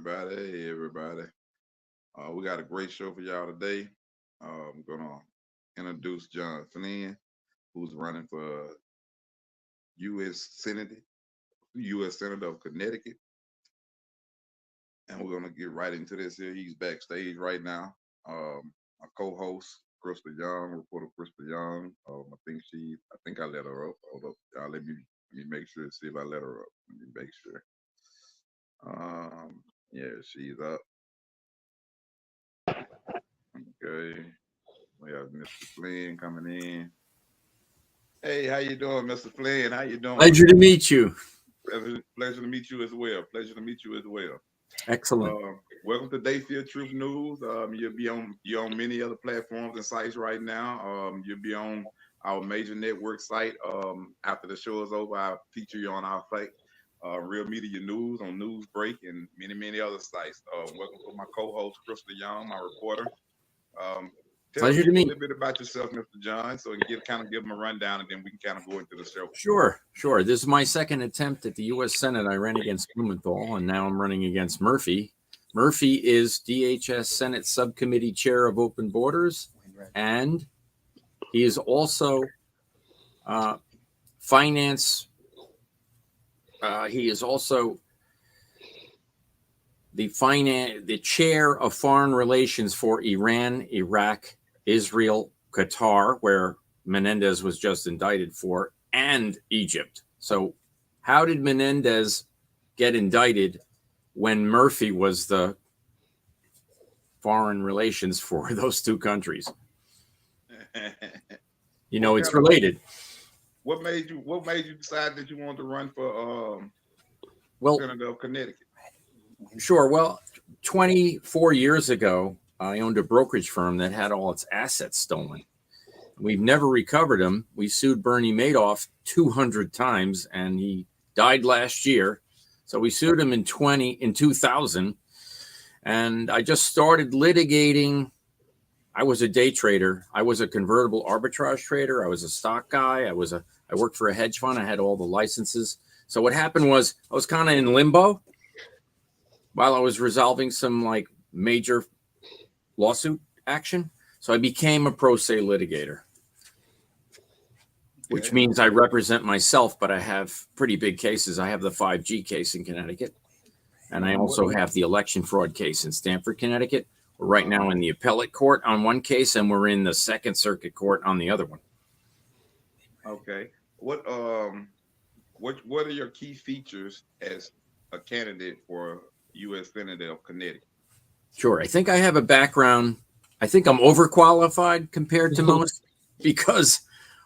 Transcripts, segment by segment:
everybody. Hey, everybody. We got a great show for y'all today. I'm going to introduce John Flynn, who's running for U.S. Senate, U.S. Senator of Connecticut. And we're going to get right into this here. He's backstage right now. My co-host, Crystal Young, reporter Crystal Young. I think I let her up. Hold up. Let me make sure, see if I let her up. Let me make sure. Yeah, she's up. Okay. We have Mr. Flynn coming in. Hey, how you doing, Mr. Flynn? How you doing? Pleasure to meet you. Pleasure to meet you as well. Pleasure to meet you as well. Excellent. Welcome to Dayfield Truth News. You're on many other platforms and sites right now. You'll be on our major network site. After the show is over, I'll feature you on our site, Real Media News, on News Break, and many other sites. Welcome to my co-host, Crystal Young, my reporter. Tell me a little bit about yourself, Mr. John, so we can give them a rundown, and then we can kind of go into the show. Sure. This is my second attempt at the U.S. Senate. I ran against Blumenthal, and now I'm running against Murphy. Murphy is DHS Senate Subcommittee Chair of Open Borders, and he is also finance. He is also the chair of foreign relations for Iran, Iraq, Israel, Qatar, where Menendez was just indicted for, and Egypt. So how did Menendez get indicted when Murphy was the foreign relations for those two countries? It's related. What made you decide that you wanted to run for Senator of Connecticut? Sure. Well, 24 years ago, I owned a brokerage firm that had all its assets stolen. We've never recovered them. We sued Bernie Madoff 200 times, and he died last year. So we sued him in 2000, and I just started litigating. I was a day trader. I was a convertible arbitrage trader. I was a stock guy. I worked for a hedge fund. I had all the licenses. So what happened was I was kind of in limbo while I was resolving some major lawsuit action. So I became a pro se litigator, which means I represent myself, but I have pretty big cases. I have the 5G case in Connecticut, and I also have the election fraud case in Stamford, Connecticut. We're right now in the appellate court on one case, and we're in the Second Circuit Court on the other one. Okay. What are your key features as a candidate for U.S. Senator of Connecticut? Sure. I think I have a background. I think I'm overqualified compared to most because,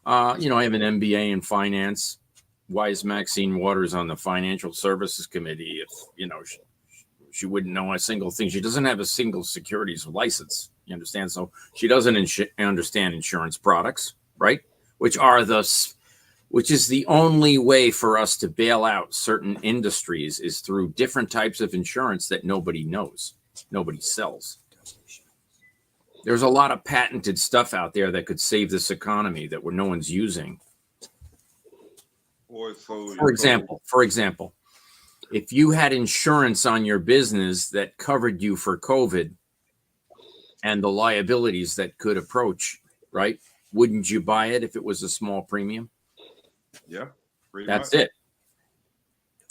I have an MBA in finance. Why is Maxine Waters on the Financial Services Committee if, she wouldn't know a single thing? She doesn't have a single securities license. You understand? So she doesn't understand insurance products, right? Which is the only way for us to bail out certain industries is through different types of insurance that nobody knows, nobody sells. There's a lot of patented stuff out there that could save this economy that no one's using. For example, if you had insurance on your business that covered you for COVID and the liabilities that could approach, right? Wouldn't you buy it if it was a small premium? Yeah. That's it.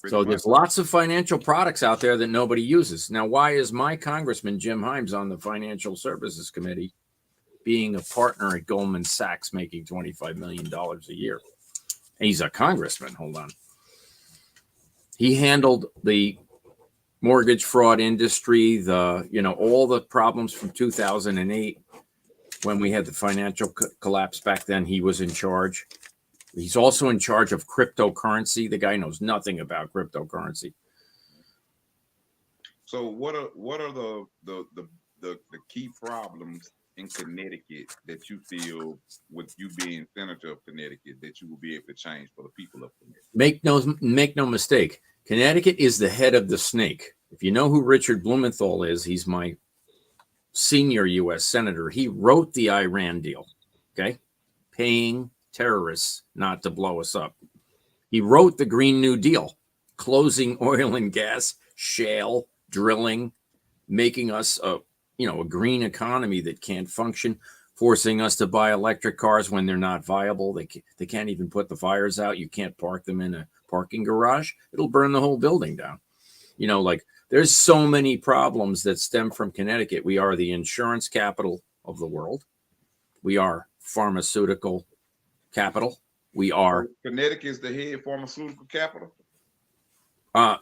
So there's lots of financial products out there that nobody uses. Now, why is my congressman, Jim Himes, on the Financial Services Committee being a partner at Goldman Sachs making $25 million a year? And he's a congressman. Hold on. He handled the mortgage fraud industry, all the problems from 2008 when we had the financial collapse back then. He was in charge. He's also in charge of cryptocurrency. The guy knows nothing about cryptocurrency. So what are the key problems in Connecticut that you feel, with you being senator of Connecticut, that you will be able to change for the people of Connecticut? Make no mistake. Connecticut is the head of the snake. If you know who Richard Blumenthal is, he's my senior U.S. senator. He wrote the Iran deal, okay? Paying terrorists not to blow us up. He wrote the Green New Deal, closing oil and gas, shale, drilling, making us a green economy that can't function, forcing us to buy electric cars when they're not viable. They can't even put the fires out. You can't park them in a parking garage. It'll burn the whole building down. There's so many problems that stem from Connecticut. We are the insurance capital of the world. We are pharmaceutical capital. We are. Connecticut is the head pharmaceutical capital?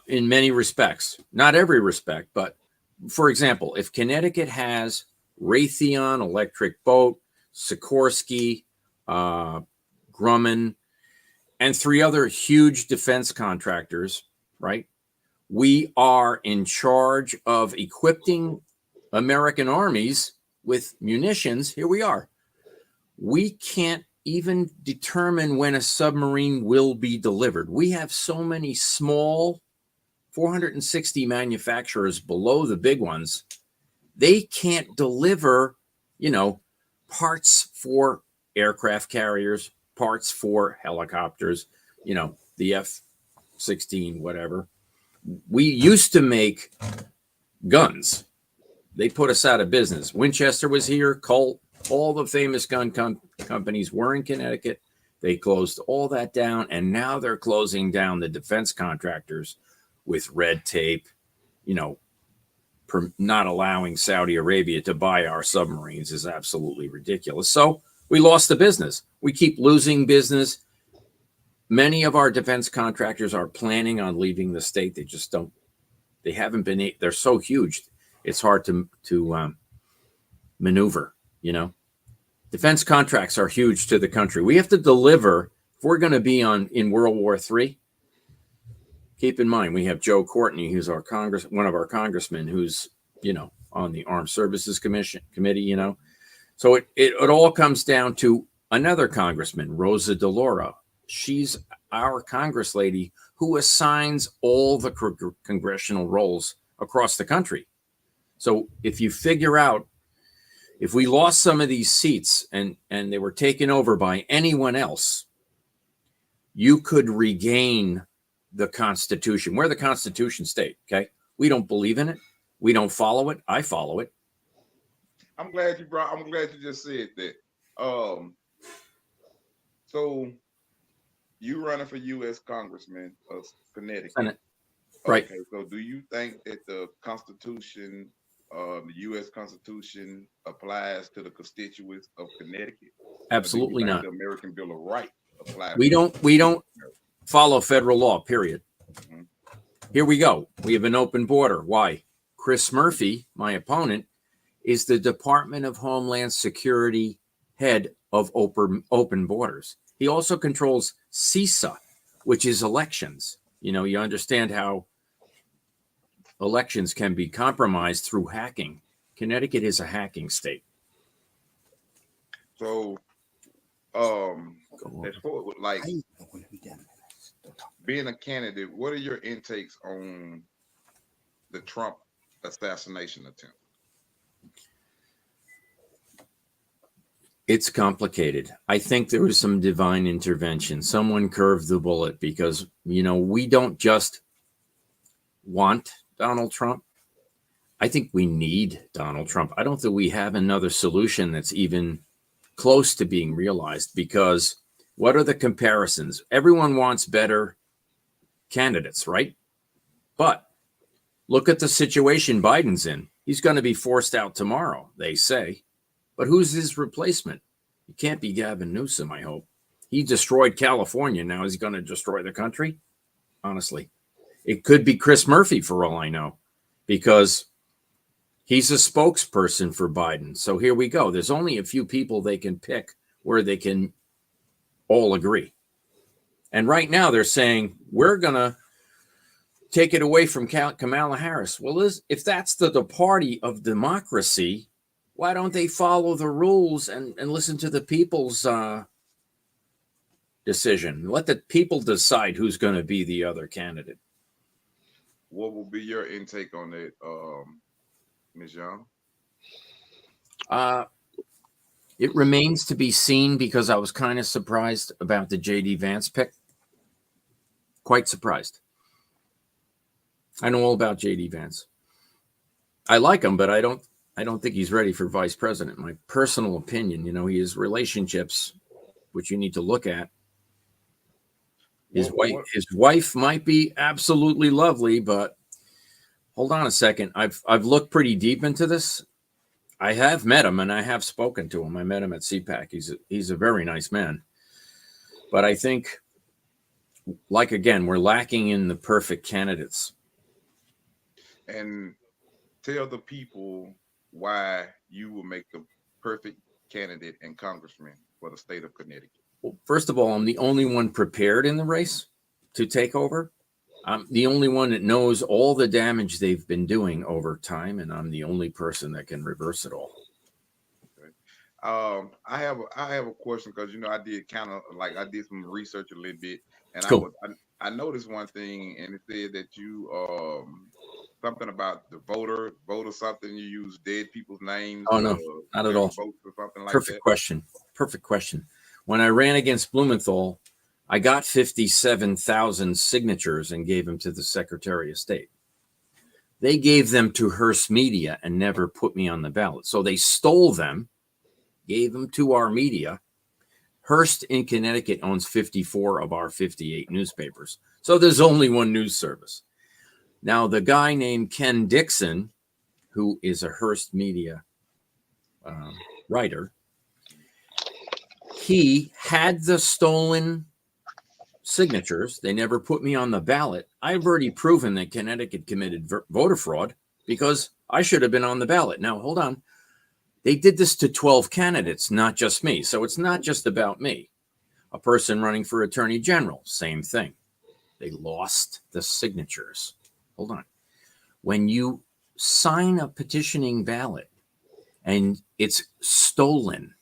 In many respects. Not every respect, but for example, if Connecticut has Raytheon electric boat, Sikorsky, Grumman, and 3 other huge defense contractors, right? We are in charge of equipping American armies with munitions. Here we are. We can't even determine when a submarine will be delivered. We have so many small 460 manufacturers below the big ones. They can't deliver, parts for aircraft carriers, parts for helicopters, the F-16, whatever. We used to make guns. They put us out of business. Winchester was here, Colt, all the famous gun companies were in Connecticut. They closed all that down, and now they're closing down the defense contractors with red tape, not allowing Saudi Arabia to buy our submarines is absolutely ridiculous. So we lost the business. We keep losing business. Many of our defense contractors are planning on leaving the state. They just don't. They haven't been. They're so huge, it's hard to maneuver. Defense contracts are huge to the country. We have to deliver. If we're going to be in World War III, keep in mind we have Joe Courtney, who's one of our congressmen, who's on the Armed Services Committee. So it all comes down to another congressman, Rosa DeLauro. She's our Congress lady who assigns all the congressional roles across the country. So if you figure out, if we lost some of these seats and they were taken over by anyone else, you could regain the Constitution. We're the Constitution state, okay? We don't believe in it. We don't follow it. I follow it. I'm glad you just said that. So you running for U.S. Congressman of Connecticut. Senate. Right. Okay, so do you think that the Constitution, the U.S. Constitution applies to the constituents of Connecticut? Absolutely not. The American Bill of Rights applies. We don't follow federal law, period. Mm-hmm. Here we go. We have an open border. Why? Chris Murphy, my opponent, is the Department of Homeland Security head of open borders. He also controls CISA, which is elections. You understand how elections can be compromised through hacking. Connecticut is a hacking state. So, as for like being a candidate, what are your intakes on the Trump assassination attempt? It's complicated. I think there was some divine intervention. Someone curved the bullet because, we don't just want Donald Trump. I think we need Donald Trump. I don't think we have another solution that's even close to being realized, because what are the comparisons? Everyone wants better candidates, right? But look at the situation Biden's in. He's going to be forced out tomorrow, they say. But who's his replacement? It can't be Gavin Newsom, I hope. He destroyed California. Now is he going to destroy the country? Honestly. It could be Chris Murphy for all I know, because he's a spokesperson for Biden. So here we go. There's only a few people they can pick where they can all agree. And right now they're saying, we're going to take it away from Kamala Harris. Well, if that's the party of democracy, why don't they follow the rules and listen to the people's decision? Let the people decide who's going to be the other candidate. What will be your intake on that, Ms. Young? It remains to be seen, because I was kind of surprised about the J.D. Vance pick. Quite surprised. I know all about J.D. Vance. I like him, but I don't think he's ready for vice president. My personal opinion, he has relationships which you need to look at. His wife might be absolutely lovely, but hold on a second. I've looked pretty deep into this. I have met him and I have spoken to him. I met him at CPAC. He's a very nice man. But I think, like, again, we're lacking in the perfect candidates. And tell the people why you will make the perfect candidate and congressman for the state of Connecticut. Well, first of all, I'm the only one prepared in the race to take over. I'm the only one that knows all the damage they've been doing over time, and I'm the only person that can reverse it all. Okay. I have a question because I did I did some research a little bit, and cool. I noticed one thing, and it said that you something about the voter something, you use dead people's names. Oh no, not at all. Votes or something like Perfect that. Perfect question. When I ran against Blumenthal, I got 57,000 signatures and gave them to the Secretary of State. They gave them to Hearst Media and never put me on the ballot. So they stole them, gave them to our media. Hearst in Connecticut owns 54 of our 58 newspapers. So there's only one news service. Now, the guy named Ken Dixon, who is a Hearst Media writer, he had the stolen signatures. They never put me on the ballot. I've already proven that Connecticut committed voter fraud because I should have been on the ballot. Now, hold on. They did this to 12 candidates, not just me. So it's not just about me. A person running for attorney general, same thing. They lost the signatures. Hold on. When you sign a petitioning ballot and it's stolen,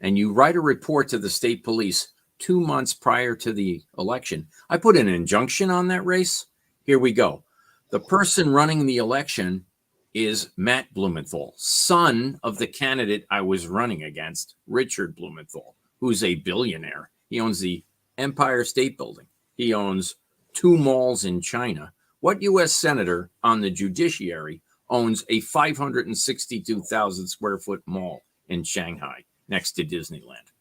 and you write a report to the state police 2 months prior to the election. I put an injunction on that race. Here we go. The person running the election is Matt Blumenthal, son of the candidate I was running against, Richard Blumenthal, who's a billionaire. He owns the Empire State Building. He owns 2 malls in China. What U.S. senator on the judiciary owns a 562,000 square foot mall in Shanghai next to Disneyland?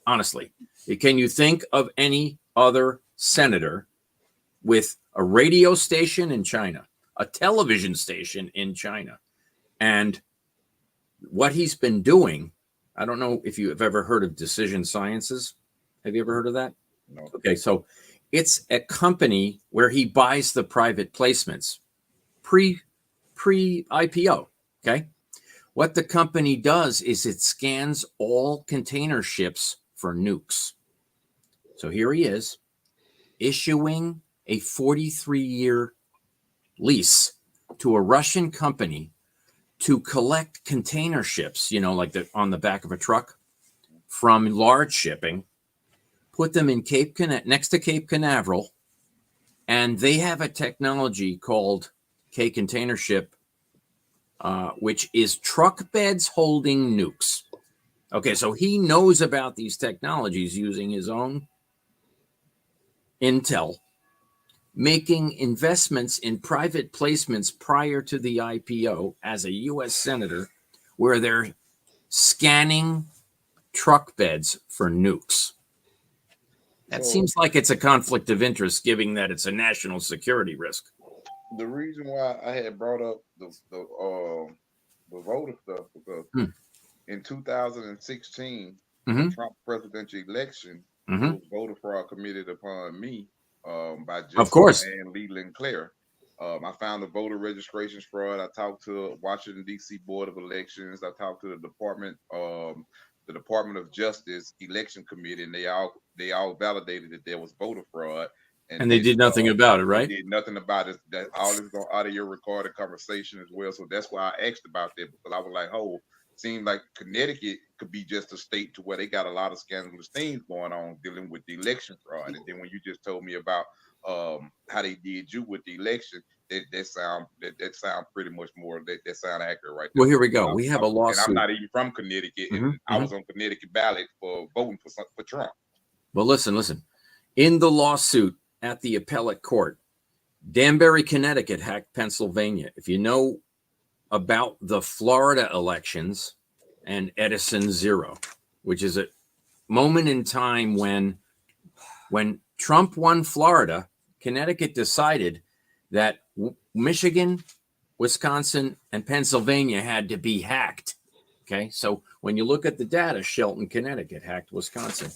Honestly, can you think of any other senator with a radio station in China, a television station in China, and what he's been doing? I don't know if you have ever heard of Decision Sciences. Have you ever heard of that? No. Okay, so it's a company where he buys the private placements pre-IPO, okay? What the company does is it scans all container ships for nukes. So here he is issuing a 43-year lease to a Russian company to collect container ships, like on the back of a truck from large shipping, put them in next to Cape Canaveral, and they have a technology called K Container Ship, which is truck beds holding nukes. Okay, so he knows about these technologies using his own intel, making investments in private placements prior to the IPO as a U.S. senator, where they're scanning truck beds for nukes. That seems like it's a conflict of interest, given that it's a national security risk. The reason why I had brought up the voter stuff because in 2016, the Trump presidential election, was voter fraud committed upon me by Justice and Leland Clare. I found the voter registrations fraud. I talked to Washington D.C. Board of Elections. I talked to the Department of Justice Election Committee, and they all validated that there was voter fraud. And they did nothing about it, right? They did nothing about it. That all this is on audio recorded conversation as well. So that's why I asked about that, because I was like, oh, seemed like Connecticut could be just a state to where they got a lot of scandalous things going on dealing with the election fraud. And then when you just told me about how they did you with the election, that sound pretty much more that sound accurate right there. Well, here we go. We have a lawsuit. And I'm not even from Connecticut, and I was on Connecticut ballot for voting for Trump. Well, listen. In the lawsuit at the appellate court, Danbury, Connecticut hacked Pennsylvania. If you know about the Florida elections and Edison Zero, which is a moment in time when Trump won Florida, Connecticut decided that Michigan, Wisconsin, and Pennsylvania had to be hacked. Okay, so when you look at the data, Shelton, Connecticut hacked Wisconsin.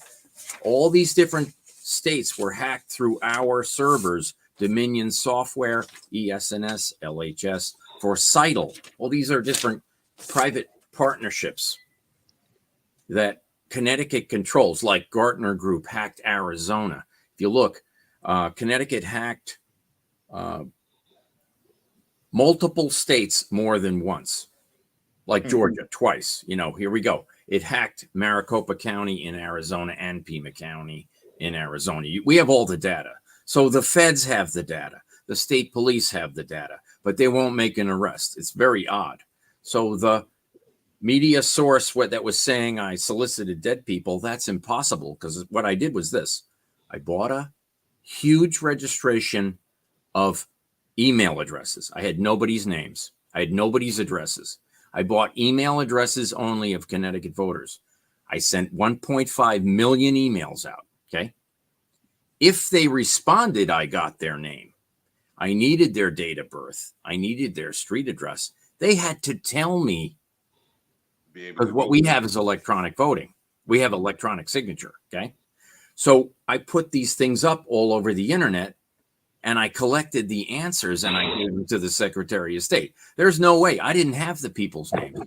All these different states were hacked through our servers, Dominion Software, ESNS, LHS, Forsital. All these are different private partnerships that Connecticut controls, like Gartner Group hacked Arizona. If you look, Connecticut hacked multiple states more than once, like Georgia twice. You know, here we go. It hacked Maricopa County in Arizona and Pima County in Arizona. We have all the data. So the feds have the data. The state police have the data, but they won't make an arrest. It's very odd. So the media source that was saying I solicited dead people, that's impossible, because what I did was this. I bought a huge registration of email addresses. I had nobody's names. I had nobody's addresses. I bought email addresses only of Connecticut voters. I sent 1.5 million emails out, okay? If they responded, I got their name. I needed their date of birth. I needed their street address. They had to tell me, because what we have is electronic voting. We have electronic signature, okay? So I put these things up all over the internet, and I collected the answers, and I gave them to the Secretary of State. There's no way. I didn't have the people's names.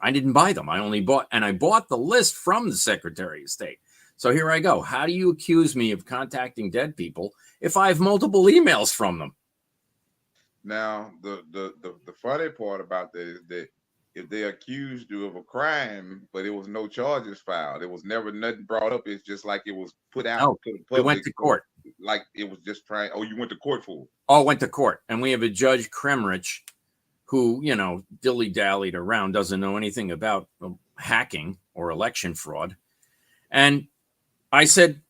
I didn't buy them. I only bought, and I bought the list from the Secretary of State. So here I go. How do you accuse me of contacting dead people if I have multiple emails from them? Now, the funny part about that is that if they accused you of a crime, but it was no charges filed, it was never nothing brought up. It's just like it was put out to the public. We went to court. Like it was just trying. Oh, you went to court for it? Oh, went to court. And we have a Judge Kremrich who, you know, dilly-dallied around, doesn't know anything about hacking or election fraud. And I said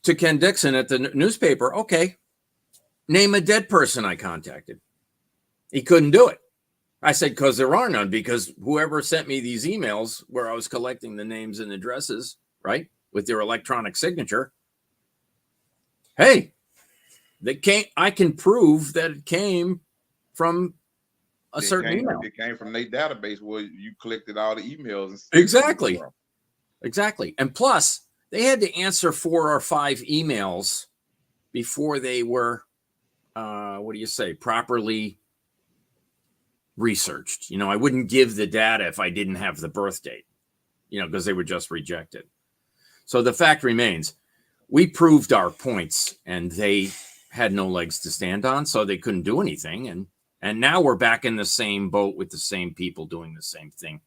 to Ken Dixon at the newspaper, okay, name a dead person I contacted. He couldn't do it. I said, because there are none, because whoever sent me these emails where I was collecting the names and addresses, right, with their electronic signature, hey, I can prove that it came from a certain email. It came from their database where you collected all the emails. Exactly. Exactly. And plus, they had to answer 4 or 5 emails before they were, properly researched. You know, I wouldn't give the data if I didn't have the birth date, you know, because they were just rejected. So the fact remains, we proved our points and they had no legs to stand on, so they couldn't do anything. And now we're back in the same boat with the same people doing the same thing.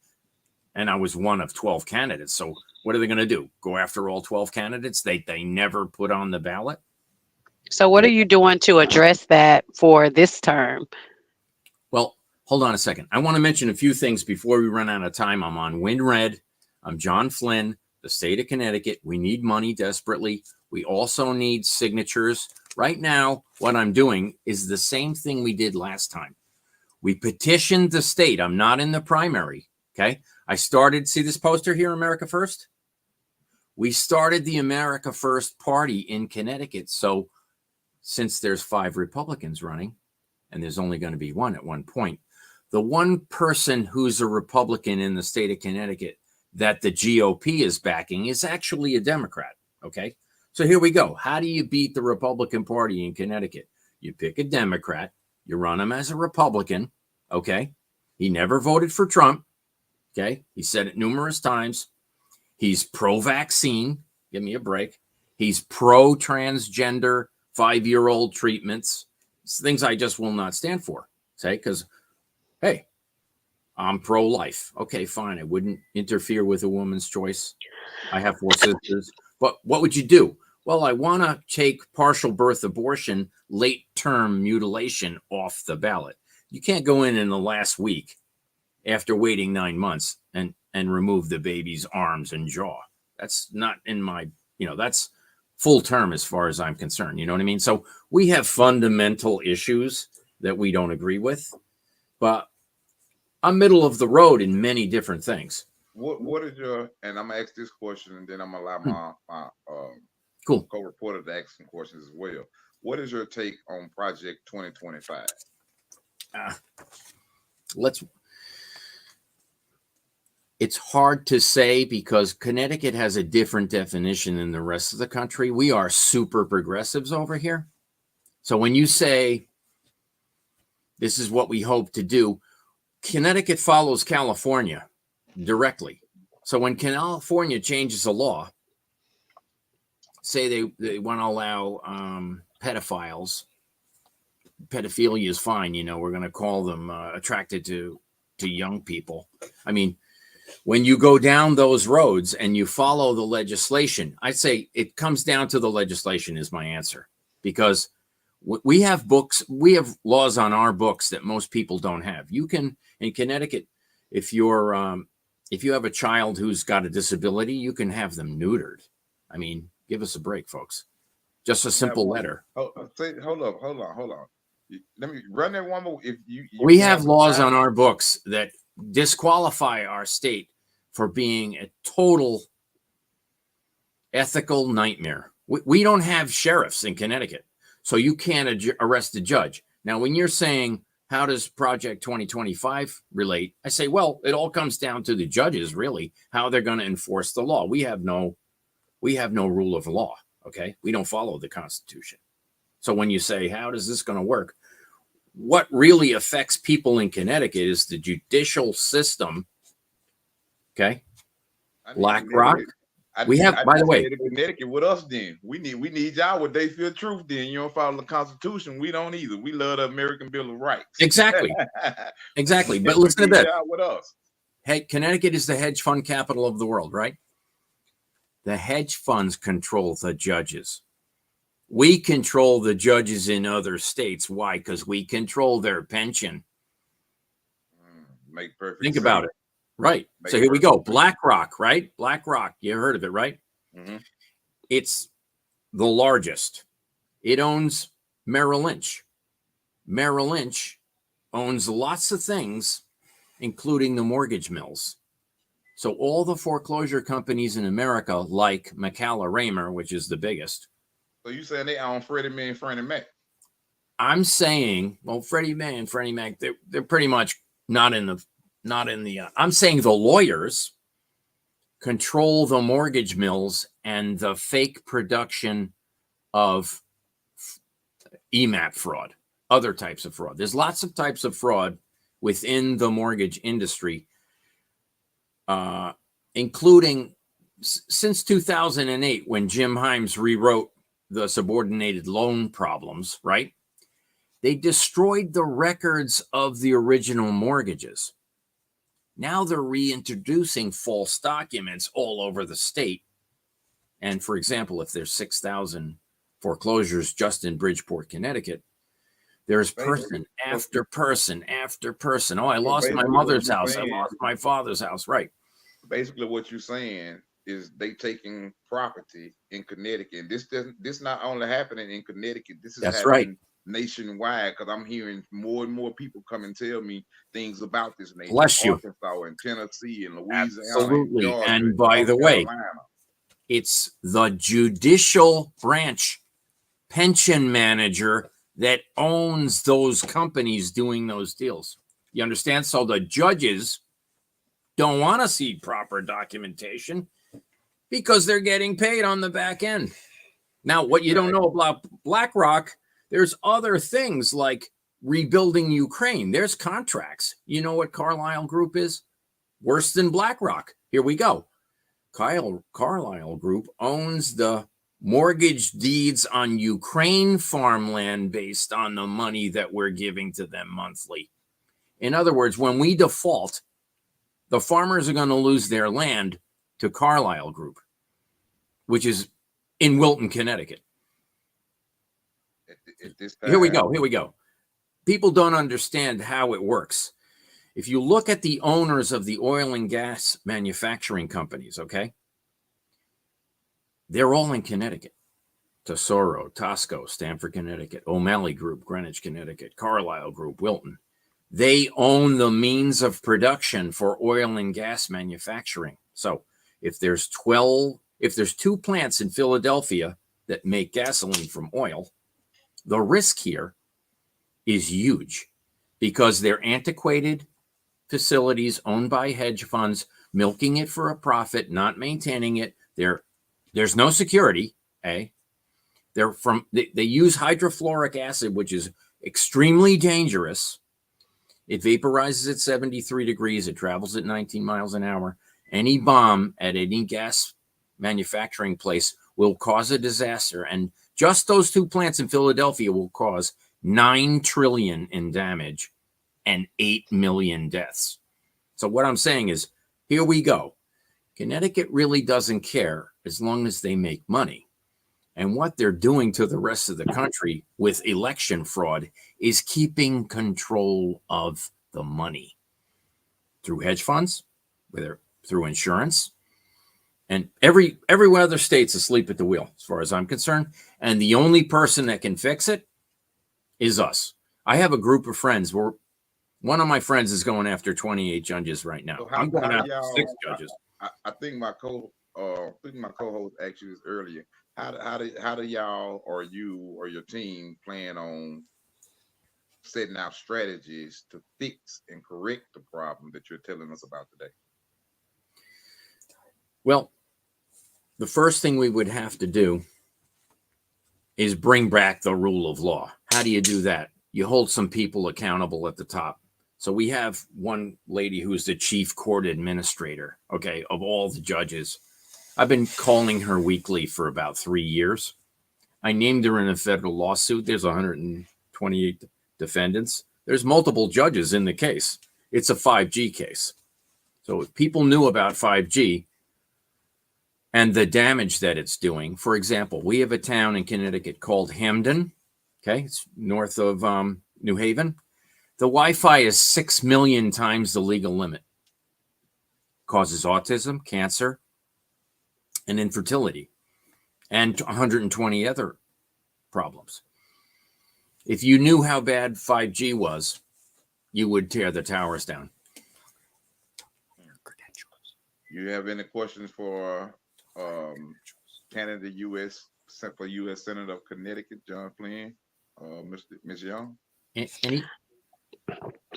And I was one of 12 candidates. So what are they going to do? Go after all 12 candidates they never put on the ballot? So what are you doing to address that for this term? Well, hold on a second. I want to mention a few things before we run out of time. I'm on WinRed. I'm John Flynn, the state of Connecticut. We need money desperately. We also need signatures. Right now, what I'm doing is the same thing we did last time. We petitioned the state. I'm not in the primary, okay? I started, see this poster here, America First? We started the America First party in Connecticut. So since there's 5 Republicans running, and there's only going to be one at one point, the one person who's a Republican in the state of Connecticut that the GOP is backing is actually a Democrat, okay? So here we go. How do you beat the Republican Party in Connecticut? You pick a Democrat, you run him as a Republican, okay? He never voted for Trump, okay? He said it numerous times. He's pro-vaccine. Give me a break. He's pro-transgender 5-year-old treatments. It's things I just will not stand for, okay? Because, hey, I'm pro-life. Okay, fine. I wouldn't interfere with a woman's choice. I have 4 sisters. But what would you do? Well, I want to take partial birth abortion, late-term mutilation off the ballot. You can't go in the last week after waiting 9 months and remove the baby's arms and jaw. That's not in my, that's full term as far as I'm concerned. You know what I mean? So we have fundamental issues that we don't agree with. But I'm middle of the road in many different things. What is your, and I'm gonna ask this question, and then I'm gonna allow my Cool. co-reporter to ask some questions as well. What is your take on Project 2025? It's hard to say because Connecticut has a different definition than the rest of the country. We are super progressives over here. So when you say this is what we hope to do, Connecticut follows California directly. So when California changes a law, say they want to allow pedophiles, pedophilia is fine. We're going to call them attracted to young people. I mean, when you go down those roads and you follow the legislation, I'd say it comes down to the legislation is my answer, because we have books, we have laws on our books that most people don't have. You can, in Connecticut, if you have a child who's got a disability, you can have them neutered. I mean, give us a break, folks. Just a simple letter. Hold on. Let me run that one more. If you we have laws on our books that disqualify our state for being a total ethical nightmare. We don't have sheriffs in Connecticut, so you can't arrest a judge. Now, when you're saying, how does Project 2025 relate? I say, well, it all comes down to the judges, really, how they're going to enforce the law. We have no rule of law, okay? We don't follow the Constitution. So when you say, how does this going to work? What really affects people in Connecticut is the judicial system, okay? Black Rock. We have, by the way, Connecticut with us. Then we need y'all with they feel truth. Then you don't follow the Constitution. We don't either. We love the American Bill of Rights. Exactly. But listen to that. With us. Hey, Connecticut is the hedge fund capital of the world, right? The hedge funds control the judges. We control the judges in other states. Why? Because we control their pension. Make perfect Think sense. about it. Right. So here we go. BlackRock, right? BlackRock. You heard of it, right? Mm-hmm. It's the largest. It owns Merrill Lynch. Merrill Lynch owns lots of things, including the mortgage mills. So all the foreclosure companies in America, like McCalla Raymer, which is the biggest. So you saying they own Freddie Mae and Fannie Mae? I'm saying, well, Freddie Mae and Freddie Mac, they're pretty much not in the. I'm saying the lawyers control the mortgage mills and the fake production of EMAP fraud, other types of fraud. There's lots of types of fraud within the mortgage industry, including since 2008, when Jim Himes rewrote the subordinated loan problems, right? They destroyed the records of the original mortgages. Now they're reintroducing false documents all over the state. And for example, if there's 6,000 foreclosures just in Bridgeport, Connecticut, there's person after person after person. Oh, I lost my mother's house. I lost my father's house. Right. Basically, what you're saying is they taking property in Connecticut. This not only happening in Connecticut. This is happening nationwide, because I'm hearing more and more people come and tell me things about this nation. Bless you. Arkansas and Tennessee and Louisiana. Absolutely. And, Georgia, and by the way, it's the judicial branch pension manager that owns those companies doing those deals. You understand? So the judges don't want to see proper documentation because they're getting paid on the back end. Now, what you don't know about BlackRock, there's other things like rebuilding Ukraine. There's contracts. You know what Carlyle Group is? Worse than BlackRock. Here we go. Carlyle Group owns the mortgage deeds on Ukraine farmland based on the money that we're giving to them monthly. In other words, when we default, the farmers are going to lose their land to Carlyle Group, which is in Wilton, Connecticut. Here we go. People don't understand how it works. If you look at the owners of the oil and gas manufacturing companies, okay, they're all in Connecticut. Tesoro, Tosco, Stamford, Connecticut, O'Malley Group, Greenwich, Connecticut, Carlyle Group, Wilton. They own the means of production for oil and gas manufacturing. So if there's 2 plants in Philadelphia that make gasoline from oil, the risk here is huge because they're antiquated facilities owned by hedge funds, milking it for a profit, not maintaining it. There's no security. They use hydrofluoric acid, which is extremely dangerous. It vaporizes at 73 degrees. It travels at 19 miles an hour. Any bomb at any gas manufacturing place will cause a disaster. And just those 2 plants in Philadelphia will cause $9 trillion in damage and 8 million deaths. So what I'm saying is, here we go. Connecticut really doesn't care as long as they make money. And what they're doing to the rest of the country with election fraud is keeping control of the money through hedge funds, through insurance, and every other state's asleep at the wheel, as far as I'm concerned. And the only person that can fix it is us. I have a group of friends where one of my friends is going after 28 judges right now. So I'm going after 6 judges. I think my co-host asked you this earlier. How do y'all or you or your team plan on setting out strategies to fix and correct the problem that you're telling us about today? Well, the first thing we would have to do is bring back the rule of law. How do you do that? You hold some people accountable at the top. So we have one lady who's the chief court administrator, okay, of all the judges. I've been calling her weekly for about 3 years. I named her in a federal lawsuit. There's 128 defendants. There's multiple judges in the case. It's a 5G case. So if people knew about 5G and the damage that it's doing, for example, we have a town in Connecticut called Hamden. Okay, it's north of New Haven. The Wi-Fi is 6 million times the legal limit. Causes autism, cancer, and infertility, and 120 other problems. If you knew how bad 5G was, you would tear the towers down. You have any questions for candidate U.S. Senator of Connecticut, John Flynn, Ms. Young? Any?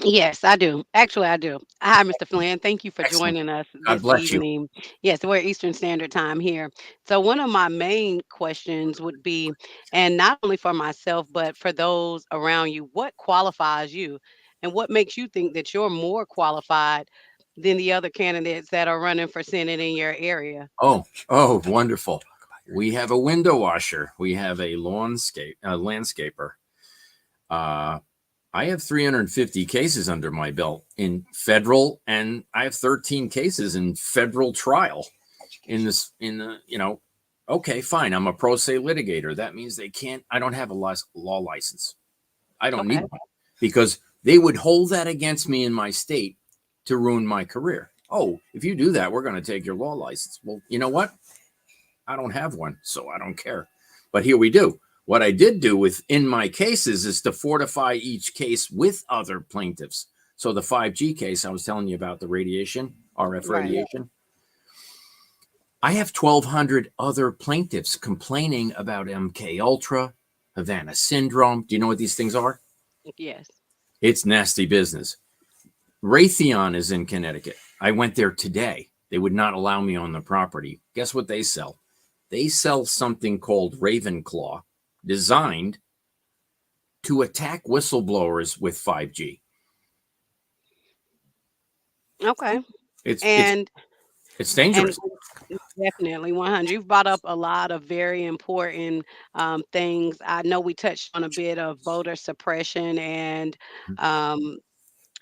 Yes, I do. Actually, I do. Hi, Mr. Flynn. Thank you for Excellent. joining us God this bless you. evening. Yes, we're Eastern Standard Time here. So one of my main questions would be, and not only for myself, but for those around you, what qualifies you and what makes you think that you're more qualified than the other candidates that are running for Senate in your area? Oh, wonderful. We have a window washer. We have a landscaper. I have 350 cases under my belt in federal, and I have 13 cases in federal trial okay, fine. I'm a pro se litigator. That means I don't have a law license. I don't need one because they would hold that against me in my state to ruin my career. Oh, if you do that, we're going to take your law license. Well, you know what? I don't have one, so I don't care. But here we do. What I did do within my cases is to fortify each case with other plaintiffs. So the 5G case I was telling you about, the radiation, RF radiation, I have 1,200 other plaintiffs complaining about MK Ultra, Havana syndrome. Do you know what these things are? Yes. It's nasty business. Raytheon is in Connecticut. I went there today. They would not allow me on the property. Guess what they sell? They sell something called Ravenclaw, designed to attack whistleblowers with 5G. Okay. It's And dangerous. definitely 100. You've brought up a lot of very important things. I know we touched on a bit of voter suppression and um,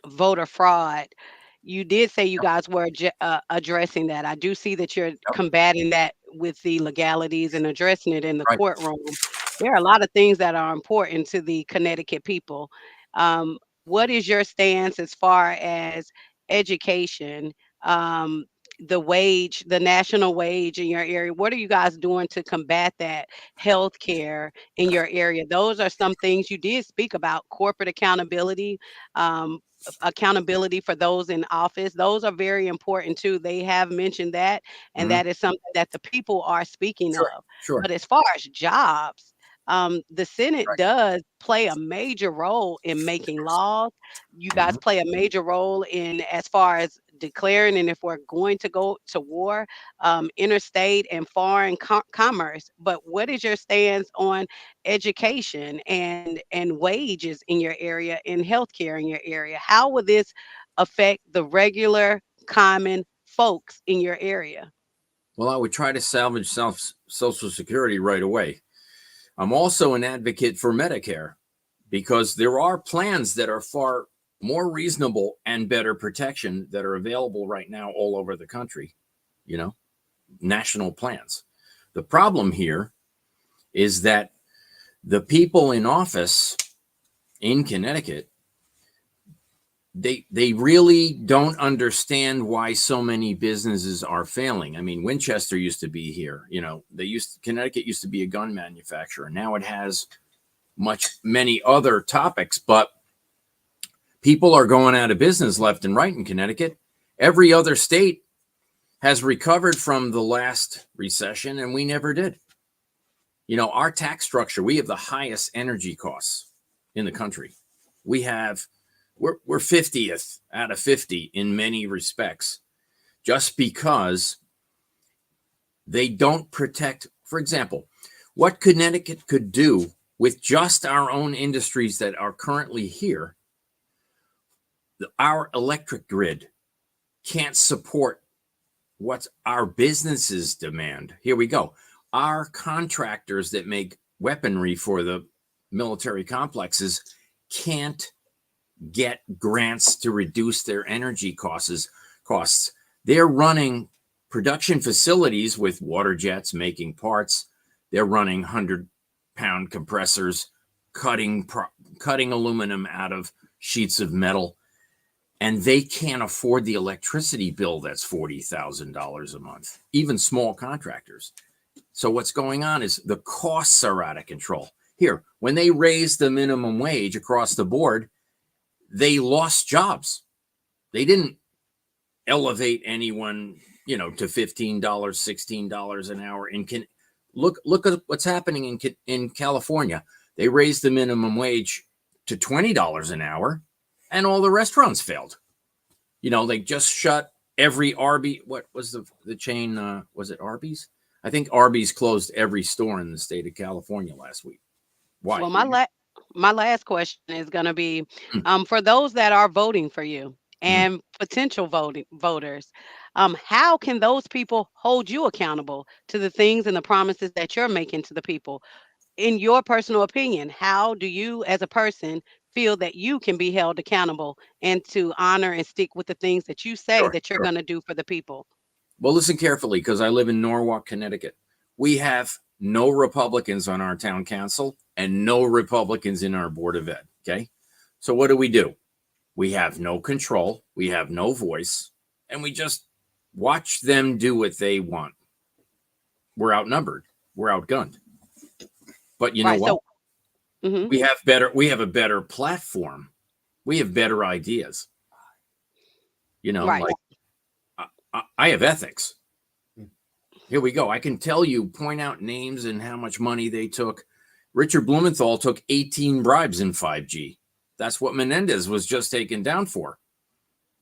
voter fraud. You did say you guys were addressing that. I do see that you're combating that with the legalities and addressing it in the Right. courtroom. There are a lot of things that are important to the Connecticut people. What is your stance as far as education? the national wage in your area? What are you guys doing to combat that? Healthcare in your area. Those are some things you did speak about. Corporate accountability, um, accountability for those in office. Those are very important too. They have mentioned that, and Mhm. that is something that the people are speaking Sure, of. sure. But as far as jobs, the Senate Right. does play a major role in making laws. You guys Mhm. play a major role in as far as declaring and if we're going to go to war, interstate and foreign commerce. But what is your stance on education and wages in your area and healthcare in your area? How will this affect the regular common folks in your area? Well, I would try to salvage Social Security right away. I'm also an advocate for Medicare because there are plans that are far more reasonable and better protection that are available right now all over the country, you know, national plans. The problem here is that the people in office in Connecticut, they really don't understand why so many businesses are failing. I mean, Winchester used to be here, Connecticut used to be a gun manufacturer. Now it has many other topics, but people are going out of business left and right in Connecticut. Every other state has recovered from the last recession, and we never did. Our tax structure, we have the highest energy costs in the country. We're 50th out of 50 in many respects, just because they don't protect. For example, what Connecticut could do with just our own industries that are currently here, our electric grid can't support what our businesses demand. Here we go. Our contractors that make weaponry for the military complexes can't get grants to reduce their energy costs. They're running production facilities with water jets making parts. They're running 100-pound compressors, cutting aluminum out of sheets of metal, and they can't afford the electricity bill that's $40,000 a month, even small contractors. So what's going on is the costs are out of control. Here, when they raised the minimum wage across the board, they lost jobs. They didn't elevate anyone, to $15, $16 an hour. Look at what's happening in California. They raised the minimum wage to $20 an hour, and all the restaurants failed. They just shut every Arby's. What was the chain? Was it Arby's? I think Arby's closed every store in the state of California last week. Why? Well, my last question is going to be, Hmm. for those that are voting for you Mhm. and potential voters, how can those people hold you accountable to the things and the promises that you're making to the people? In your personal opinion, how do you, as a person, feel that you can be held accountable and to honor and stick with the things that you say Sure, that you're sure. going to do for the people? Well, listen carefully, because I live in Norwalk, Connecticut. We have no Republicans on our town council and no Republicans in our Board of Ed. Okay. So what do? We have no control. We have no voice. And we just watch them do what they want. We're outnumbered. We're outgunned. But you know Right. what? So, mhm, We have a better platform. We have better ideas. right. Like I have ethics. Here we go. I can tell you, point out names and how much money they took. Richard Blumenthal took 18 bribes in 5G. That's what Menendez was just taken down for.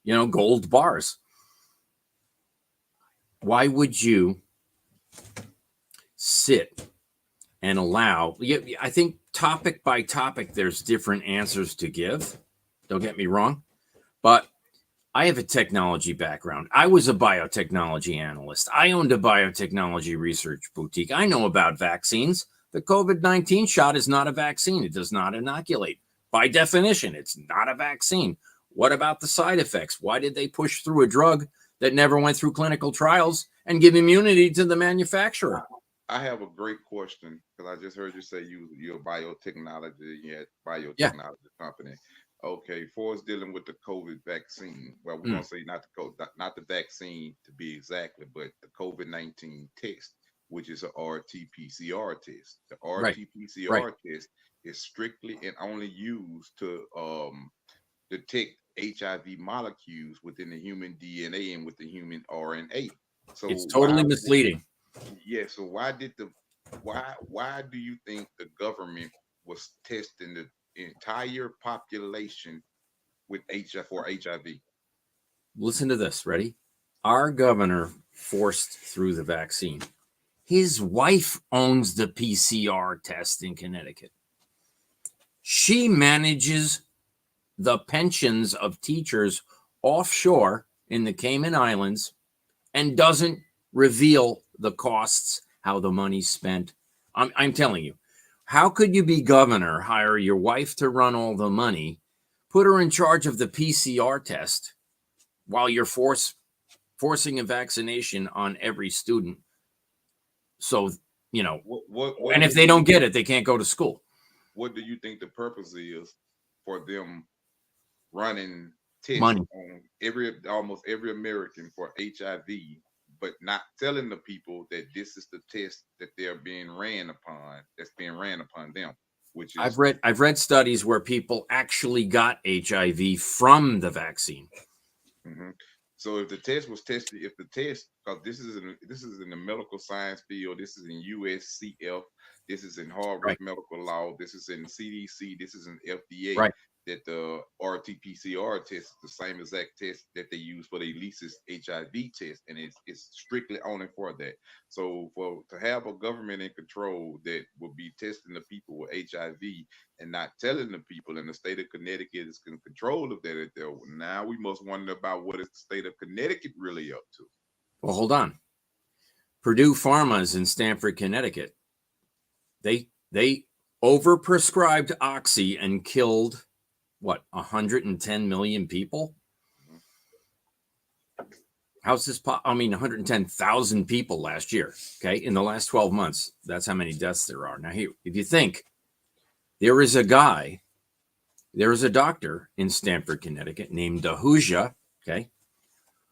Gold bars. Why would you sit and allow? I think topic by topic, there's different answers to give. Don't get me wrong. But I have a technology background. I was a biotechnology analyst. I owned a biotechnology research boutique. I know about vaccines. The COVID-19 shot is not a vaccine. It does not inoculate. By definition, it's not a vaccine. What about the side effects? Why did they push through a drug that never went through clinical trials and give immunity to the manufacturer? I have a great question because I just heard you say you're a biotechnology, you had Yeah. biotechnology company. Okay, for us dealing with the COVID vaccine, well, we're gonna say not the COVID, not the vaccine to be exactly, but the COVID-19 test, which is a RT-PCR test. The Right. Right. RT-PCR test is strictly and only used to detect HIV molecules within the human DNA and with the human RNA. It's So totally misleading. yeah, so why do you think the government was testing the entire population with HIV for HIV? Listen to this. Ready? Our governor forced through the vaccine. His wife owns the PCR test in Connecticut. She manages the pensions of teachers offshore in the Cayman Islands and doesn't reveal the costs, how the money's spent. I'm telling you, how could you be governor, hire your wife to run all the money, put her in charge of the PCR test while you're forcing a vaccination on every student? So, What and do if they you don't get it, they can't go to school. what do you think the purpose is for them running tests Money. on almost every American for HIV, but not telling the people that this is the test that they're being ran upon, that's being ran upon them, which is I've read studies where people actually got HIV from the vaccine. mhm. So if the test was tested, if the test, because this is in the medical science field, this is in USCF, this is in Harvard Right. Medical Law, this is in CDC, this is in FDA, Right. that the RT-PCR test is the same exact test that they use for the ELISA's HIV test, and it's strictly only for that. So for to have a government in control that will be testing the people with HIV and not telling the people, in the state of Connecticut is in control of that. Now we must wonder about what is the state of Connecticut really up to. Well, hold on. Purdue Pharma's in Stamford, Connecticut. They overprescribed oxy and killed what 110 million people. Mhm. How's this? I mean, 110,000 people last year. Okay, in the last 12 months, that's how many deaths there are. Now, here, if you think there is a doctor in Stamford, Connecticut named Dahuja, okay,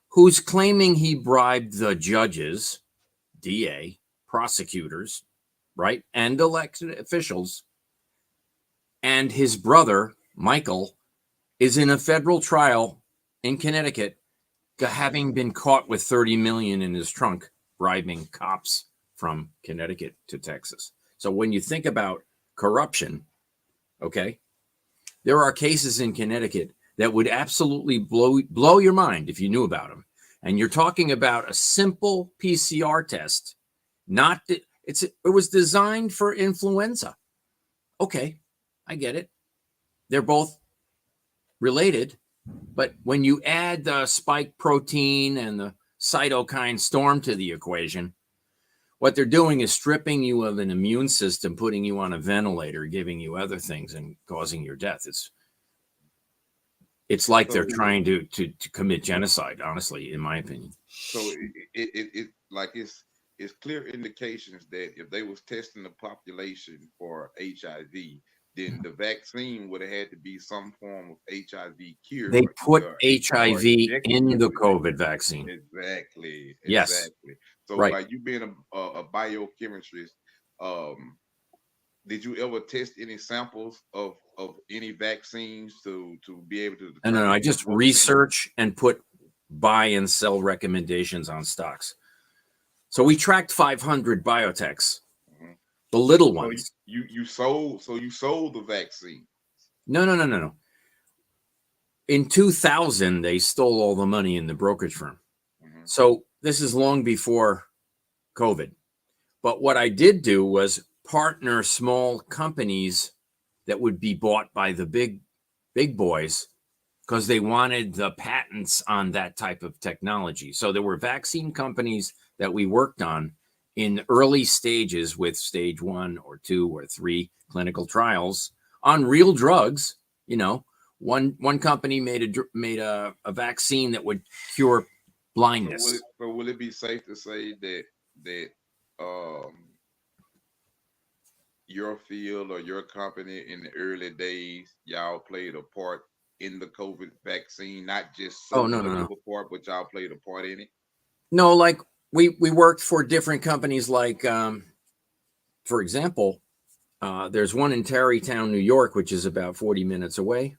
who's claiming he bribed the judges, DA, prosecutors, right, and elected officials, and his brother Michael is in a federal trial in Connecticut, having been caught with 30 million in his trunk, bribing cops from Connecticut to Texas. So when you think about corruption, okay, there are cases in Connecticut that would absolutely blow your mind if you knew about them. And you're talking about a simple PCR test, not it was designed for influenza. Okay, I get it. They're both related, but when you add the spike protein and the cytokine storm to the equation, what they're doing is stripping you of an immune system, putting you on a ventilator, giving you other things, and causing your death. It's like they're So trying to commit genocide, honestly, in my opinion. so it like it's clear indications that if they was testing the population for HIV, then the vaccine would have had to be some form of HIV They cure, put either or HIV injected in the into you. COVID vaccine. Exactly, Yes, exactly. So right. by you being a biochemist, um, did you ever test any samples of any vaccines to be able to No. I determine just what was in them? research and put buy and sell recommendations on stocks. So we tracked 500 biotechs, Mhm. the little So ones. you sold the vaccine. No. In 2000, they stole all the money in the brokerage firm. Mhm. So this is long before COVID. But what I did do was partner small companies that would be bought by the big boys because they wanted the patents on that type of technology. So there were vaccine companies that we worked on in early stages with stage 1 or 2 or 3 clinical trials on real drugs. You know, one company made a vaccine that would cure blindness. So will it be safe to say that um your field or your company in the early days, y'all played a part in the COVID vaccine, not just Oh, sold no, the no, no. liver part, but y'all played a part in it? No, like we worked for different companies. Like, for example, there's one in Tarrytown, New York, which is about 40 minutes away,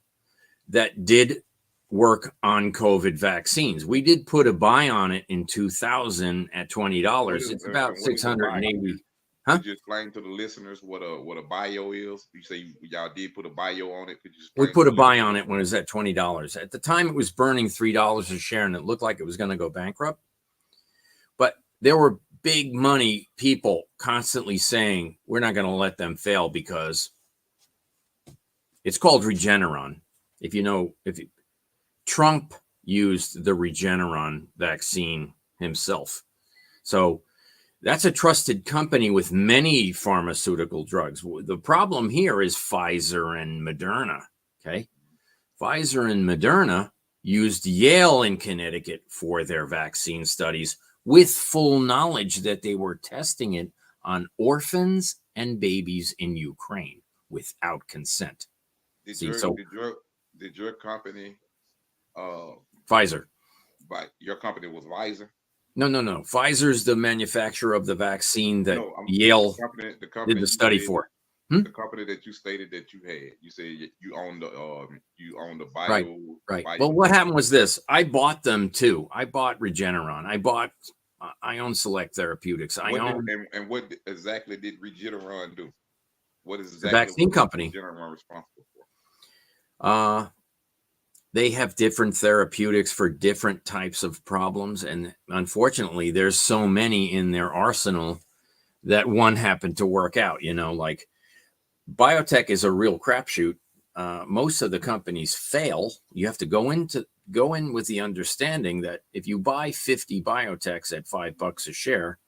that did work on COVID vaccines. We did put a buy on it in 2000 at $20. It's about What is a bio? 680. Huh? Could you explain to the listeners what a bio is? You say y'all did put a bio on it. Could you We explain put to a the buy listeners? on it when it was at $20. At the time, it was burning $3 a share, and it looked like it was going to go bankrupt. But there were big money people constantly saying, we're not going to let them fail because it's called Regeneron. If you know, Trump used the Regeneron vaccine himself. So that's a trusted company with many pharmaceutical drugs. The problem here is Pfizer and Moderna. Okay. Pfizer and Moderna used Yale in Connecticut for their vaccine studies with full knowledge that they were testing it on orphans and babies in Ukraine without consent. Did See, your so did your company Pfizer. but your company was Pfizer? No. Pfizer's the manufacturer of the vaccine that No, Yale the company did the you study stated, for. the company that you stated that you had. You said you own the bio. Right. Bio Well, what happened was this. I bought them too. I bought Regeneron. I own Select Therapeutics. I own what exactly did Regeneron do? What is the exactly vaccine what is company. Regeneron responsible for? They have different therapeutics for different types of problems. And unfortunately, there's so many in their arsenal that one happened to work out, like biotech is a real crapshoot. Most of the companies fail. You have to go in with the understanding that if you buy 50 biotechs at $5 a share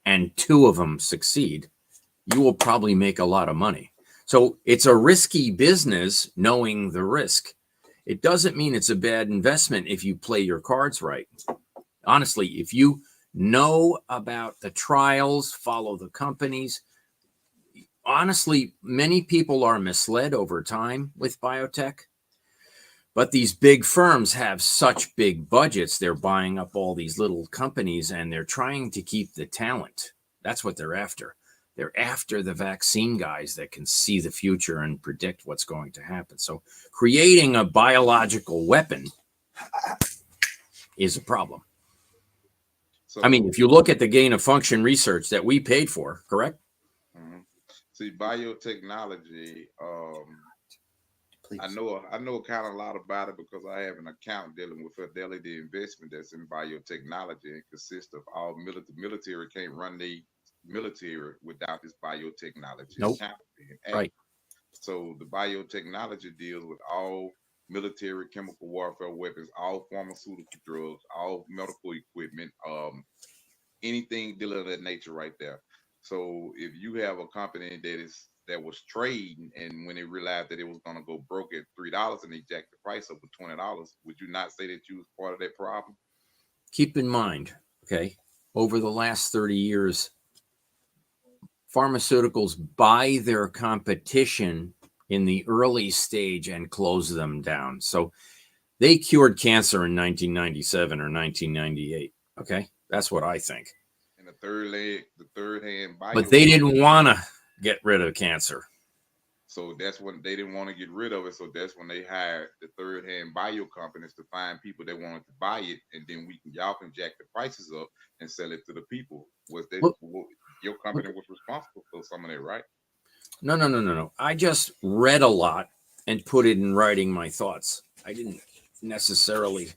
and 2 of them succeed, you will probably make a lot of money. So it's a risky business, knowing the risk. It doesn't mean it's a bad investment if you play your cards right. Honestly, if you know about the trials, follow the companies. Honestly, many people are misled over time with biotech, but these big firms have such big budgets. They're buying up all these little companies and they're trying to keep the talent. That's what they're after. They're after the vaccine guys that can see the future and predict what's going to happen. So creating a biological weapon is a problem. So, I mean, if you look at the gain of function research that we paid for, correct? See, biotechnology. I know kind of a lot about it because I have an account dealing with Fidelity Investment that's in biotechnology and consists of all military can't run the military without this biotechnology Nope. account being active. Right. So the biotechnology deals with all military chemical warfare weapons, all pharmaceutical drugs, all medical equipment, anything dealing with that nature right there. So if you have a company that was trading and when they realized that it was gonna go broke at $3 and they jacked the price up to $20, would you not say that you was part of that problem? Keep in mind, okay, over the last 30 years, pharmaceuticals buy their competition in the early stage and close them down. So they cured cancer in 1997 or 1998. Okay, that's what I think. And the third hand bio. But they didn't want to get rid of cancer. So that's when they didn't want to get rid of it. So that's when they hired the third hand bio companies to find people that wanted to buy it, and then y'all can jack the prices up and sell it to the people. Was that your company was responsible for some of that, right? No. I just read a lot and put it in writing my thoughts. I didn't necessarily.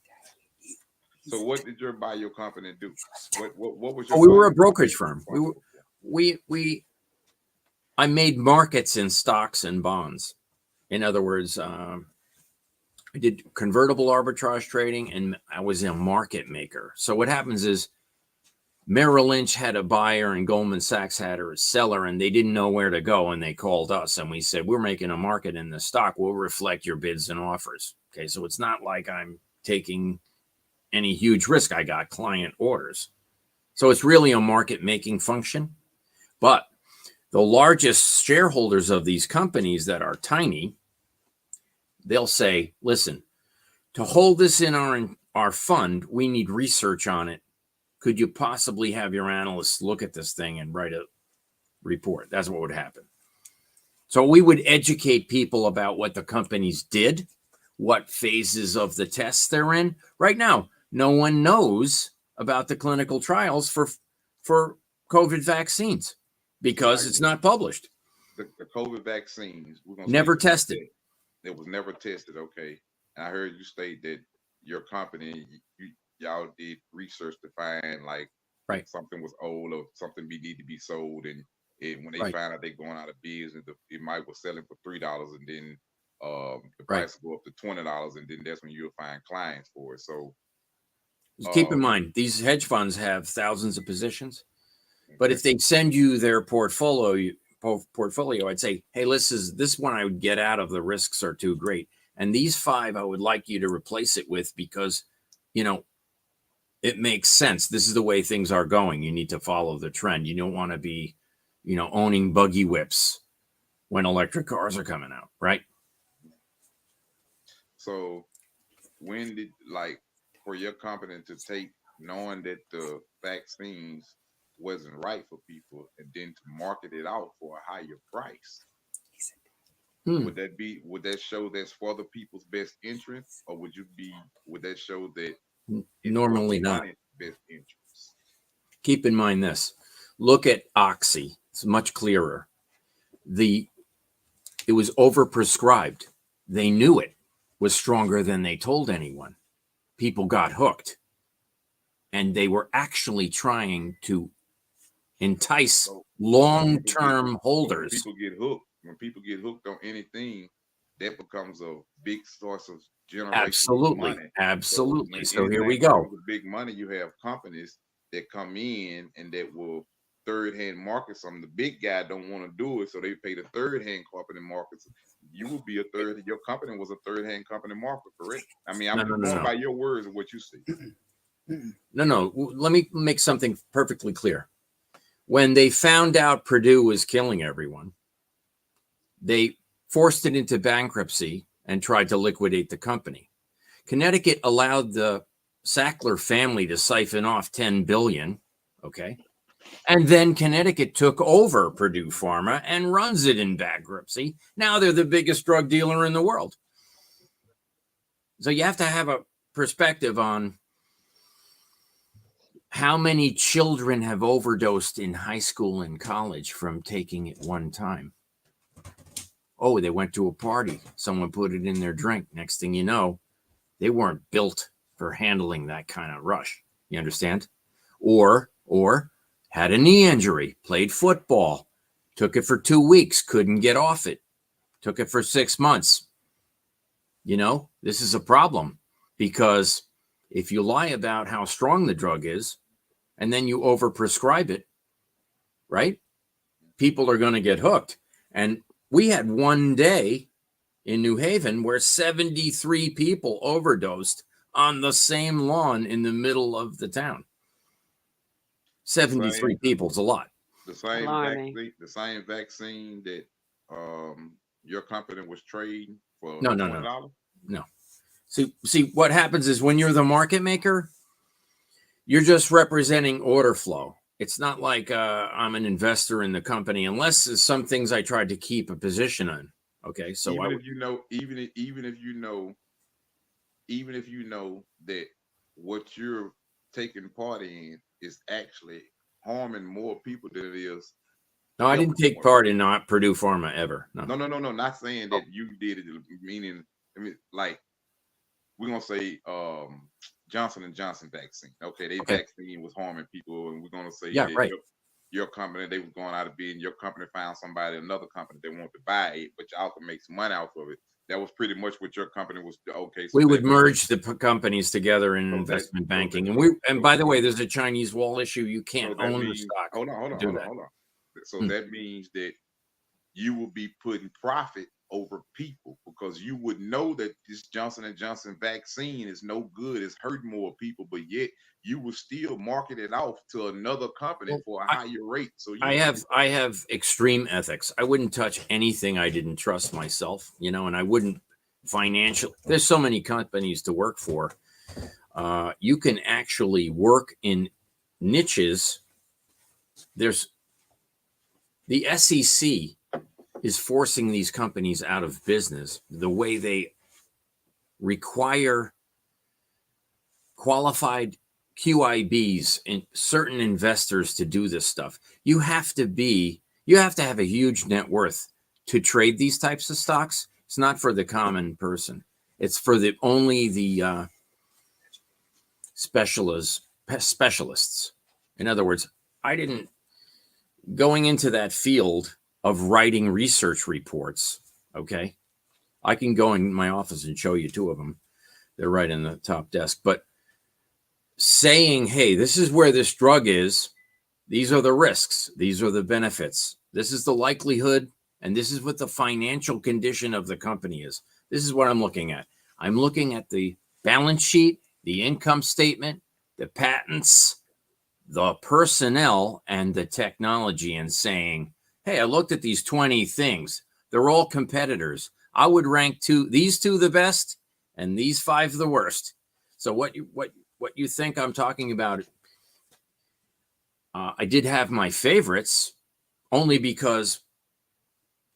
So what did your bio company do? What was your? We were a brokerage firm. I made markets in stocks and bonds. In other words, I did convertible arbitrage trading and I was a market maker. So what happens is Merrill Lynch had a buyer and Goldman Sachs had a seller and they didn't know where to go. And they called us and we said, we're making a market in the stock. We'll reflect your bids and offers. Okay. So it's not like I'm taking any huge risk. I got client orders. So it's really a market making function. But the largest shareholders of these companies that are tiny, they'll say, listen, to hold this in our fund, we need research on it. Could you possibly have your analysts look at this thing and write a report? That's what would happen. So we would educate people about what the companies did, what phases of the tests they're in. Right now, no one knows about the clinical trials for COVID vaccines because it's not published. The COVID vaccines, we're gonna never tested. It was never tested. Okay. And I heard you state that your company, y'all did research to find like something was old or something need to be sold, and when they find out they're going out of business, it might was selling for $3, and then the price will go up to $20, and then that's when you'll find clients for it. So keep in mind, these hedge funds have thousands of positions, but if they send you their portfolio, I'd say, hey, this one I would get out of, the risks are too great. And these 5, I would like you to replace it with because, it makes sense. This is the way things are going. You need to follow the trend. You don't want to be, owning buggy whips when electric cars are coming out, right? So when did, for your company to take, knowing that the vaccines wasn't right for people, and then to market it out for a higher price, would that show that's for the people's best interest, or would that show that normally not best interest? Keep in mind this. Look at Oxy. It's much clearer. It was overprescribed. They knew it was stronger than they told anyone. People got hooked, and they were actually trying to entice long-term holders. When people get hooked on anything, that becomes a big source of generational money. Absolutely. So here we go. With big money, you have companies that come in and that will third-hand market something. The big guy don't want to do it, so they pay the third-hand company markets. You will be your company was a third-hand company market, correct? I mean, I'm going by your words of what you see. No. Let me make something perfectly clear. When they found out Purdue was killing everyone, they forced it into bankruptcy and tried to liquidate the company. Connecticut allowed the Sackler family to siphon off $10 billion, okay? And then Connecticut took over Purdue Pharma and runs it in bankruptcy. Now they're the biggest drug dealer in the world. So you have to have a perspective on how many children have overdosed in high school and college from taking it one time. Oh, they went to a party. Someone put it in their drink. Next thing you know, they weren't built for handling that kind of rush. You understand? Or had a knee injury, played football, took it for 2 weeks, couldn't get off it, took it for 6 months. This is a problem, because if you lie about how strong the drug is and then you overprescribe it, right? People are going to get hooked. And we had one day in New Haven where 73 people overdosed on the same lawn in the middle of the town. 73 people is a lot. The same vaccine that your company was trading for $20? No. See, what happens is when you're the market maker, you're just representing order flow. It's not like I'm an investor in the company, unless there's some things I tried to keep a position on. Okay, so even if you know that what you're taking part in is actually harming more people than it is. No, I didn't take part in Purdue Pharma ever. No. Not saying that you did it. Meaning, like we're gonna say Johnson & Johnson vaccine. Okay, their vaccine was harming people, and we're gonna say your company, they was going out of business. Your company found another company they want to buy it, but y'all can make some money off of it. That was pretty much what your company was. Okay, so we would merge the companies together in investment banking, and by the way, there's a Chinese wall issue. You can't own the stock. Hold on. So that means that you will be putting profit over people, because you would know that this Johnson & Johnson vaccine is no good, it's hurting more people, but yet you will still market it off to another company for a higher rate. So I have extreme ethics. I wouldn't touch anything I didn't trust myself, and I wouldn't financial. There's so many companies to work for. You can actually work in niches. There's the SEC is forcing these companies out of business the way they require qualified QIBs and certain investors to do this stuff. You have to have a huge net worth to trade these types of stocks. It's not for the common person. It's for only the specialists. In other words, going into that field of writing research reports. Okay. I can go in my office and show you two of them. They're right in the top desk, but saying, hey, this is where this drug is. These are the risks. These are the benefits. This is the likelihood. And this is what the financial condition of the company is. This is what I'm looking at. I'm looking at the balance sheet, the income statement, the patents, the personnel, and the technology, and saying, hey, I looked at these 20 things. They're all competitors. I would rank these two the best and these 5 the worst. So what you think I'm talking about, I did have my favorites only because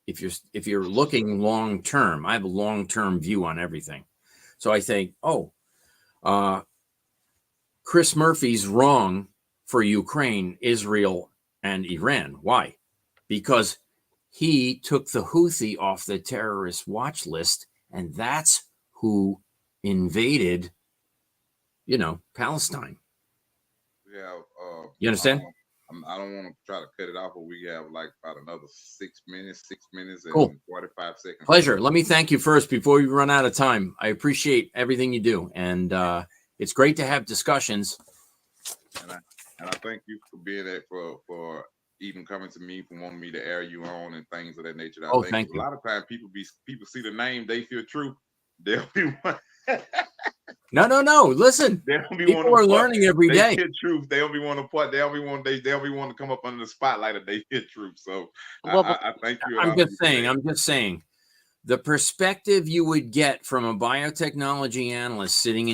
if you're looking long term, I have a long term view on everything. So I think, Chris Murphy's wrong for Ukraine, Israel, and Iran. Why? Because he took the Houthi off the terrorist watch list, and that's who invaded, Palestine. Yeah. You understand? I don't want to try to cut it off, but we have like about another 6 minutes and Cool. 45 seconds. Pleasure. Let me thank you first before we run out of time. I appreciate everything you do, and it's great to have discussions. And I thank you for being there, for even coming to me, for wanting me to air you on and things of that nature. Thank you. A lot of times people see the name, they feel true. They'll be No. Listen, people are learning every day. They hear truth. They'll be want to come up under the spotlight if they hear truth. So I thank you. I'm just saying, the perspective you would get from a biotechnology analyst sitting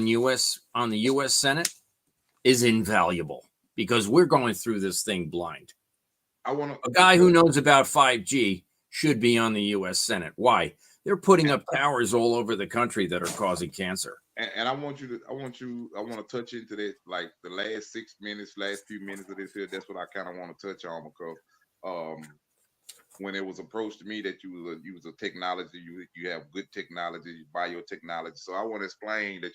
on the U.S. Senate is invaluable, because we're going through this thing blind. A guy who knows about 5G should be on the U.S. Senate. Why? They're putting up towers all over the country that are causing cancer. And I want to touch into that, like the last 6 minutes, last few minutes of this here. That's what I kind of want to touch on, because when it was approached to me that you was a technology, you have good technology, biotechnology. So I want to explain that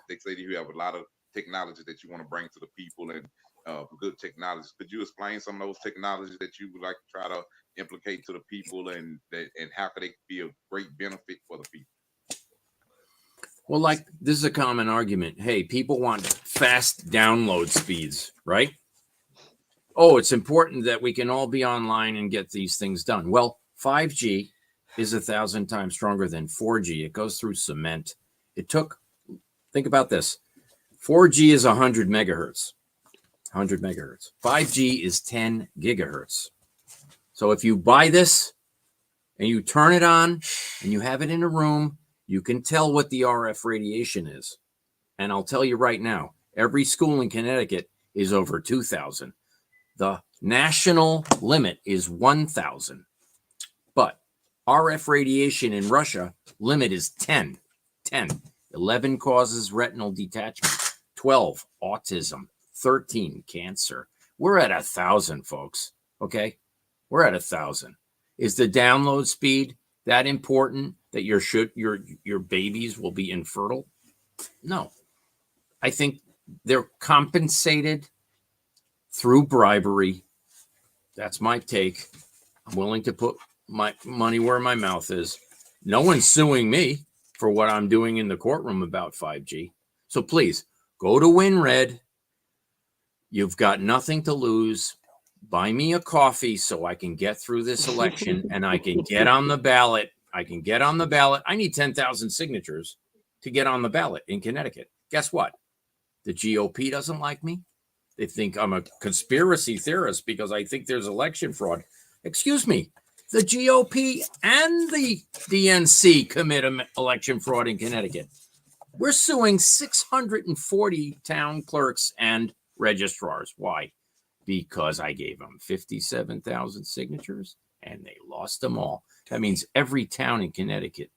they say that you have a lot of technology that you want to bring to the people, and good technologies. Could you explain some of those technologies that you would like to try to implicate to the people, and how could they be a great benefit for the people? Well, like, this is a common argument. Hey, people want fast download speeds, right? Oh, it's important that we can all be online and get these things done. Well, 5G is 1,000 times stronger than 4G. It goes through cement. Think about this. 4G is 100 megahertz. 100 megahertz. 5G is 10 gigahertz. So if you buy this and you turn it on and you have it in a room, you can tell what the RF radiation is. And I'll tell you right now, every school in Connecticut is over 2,000. The national limit is 1,000. But RF radiation in Russia limit is 10. 11 causes retinal detachment. 12, autism. 13, cancer. We're at 1,000, folks. Okay? We're at 1,000. Is the download speed that important that your babies will be infertile? No. I think they're compensated through bribery. That's my take. I'm willing to put my money where my mouth is. No one's suing me for what I'm doing in the courtroom about 5G. So please go to WinRed. You've got nothing to lose. Buy me a coffee so I can get through this election and I can get on the ballot. I need 10,000 signatures to get on the ballot in Connecticut. Guess what? The GOP doesn't like me. They think I'm a conspiracy theorist because I think there's election fraud. Excuse me. The GOP and the DNC commit election fraud in Connecticut. We're suing 640 town clerks and registrars. Why? Because I gave them 57,000 signatures and they lost them all. That means every town in Connecticut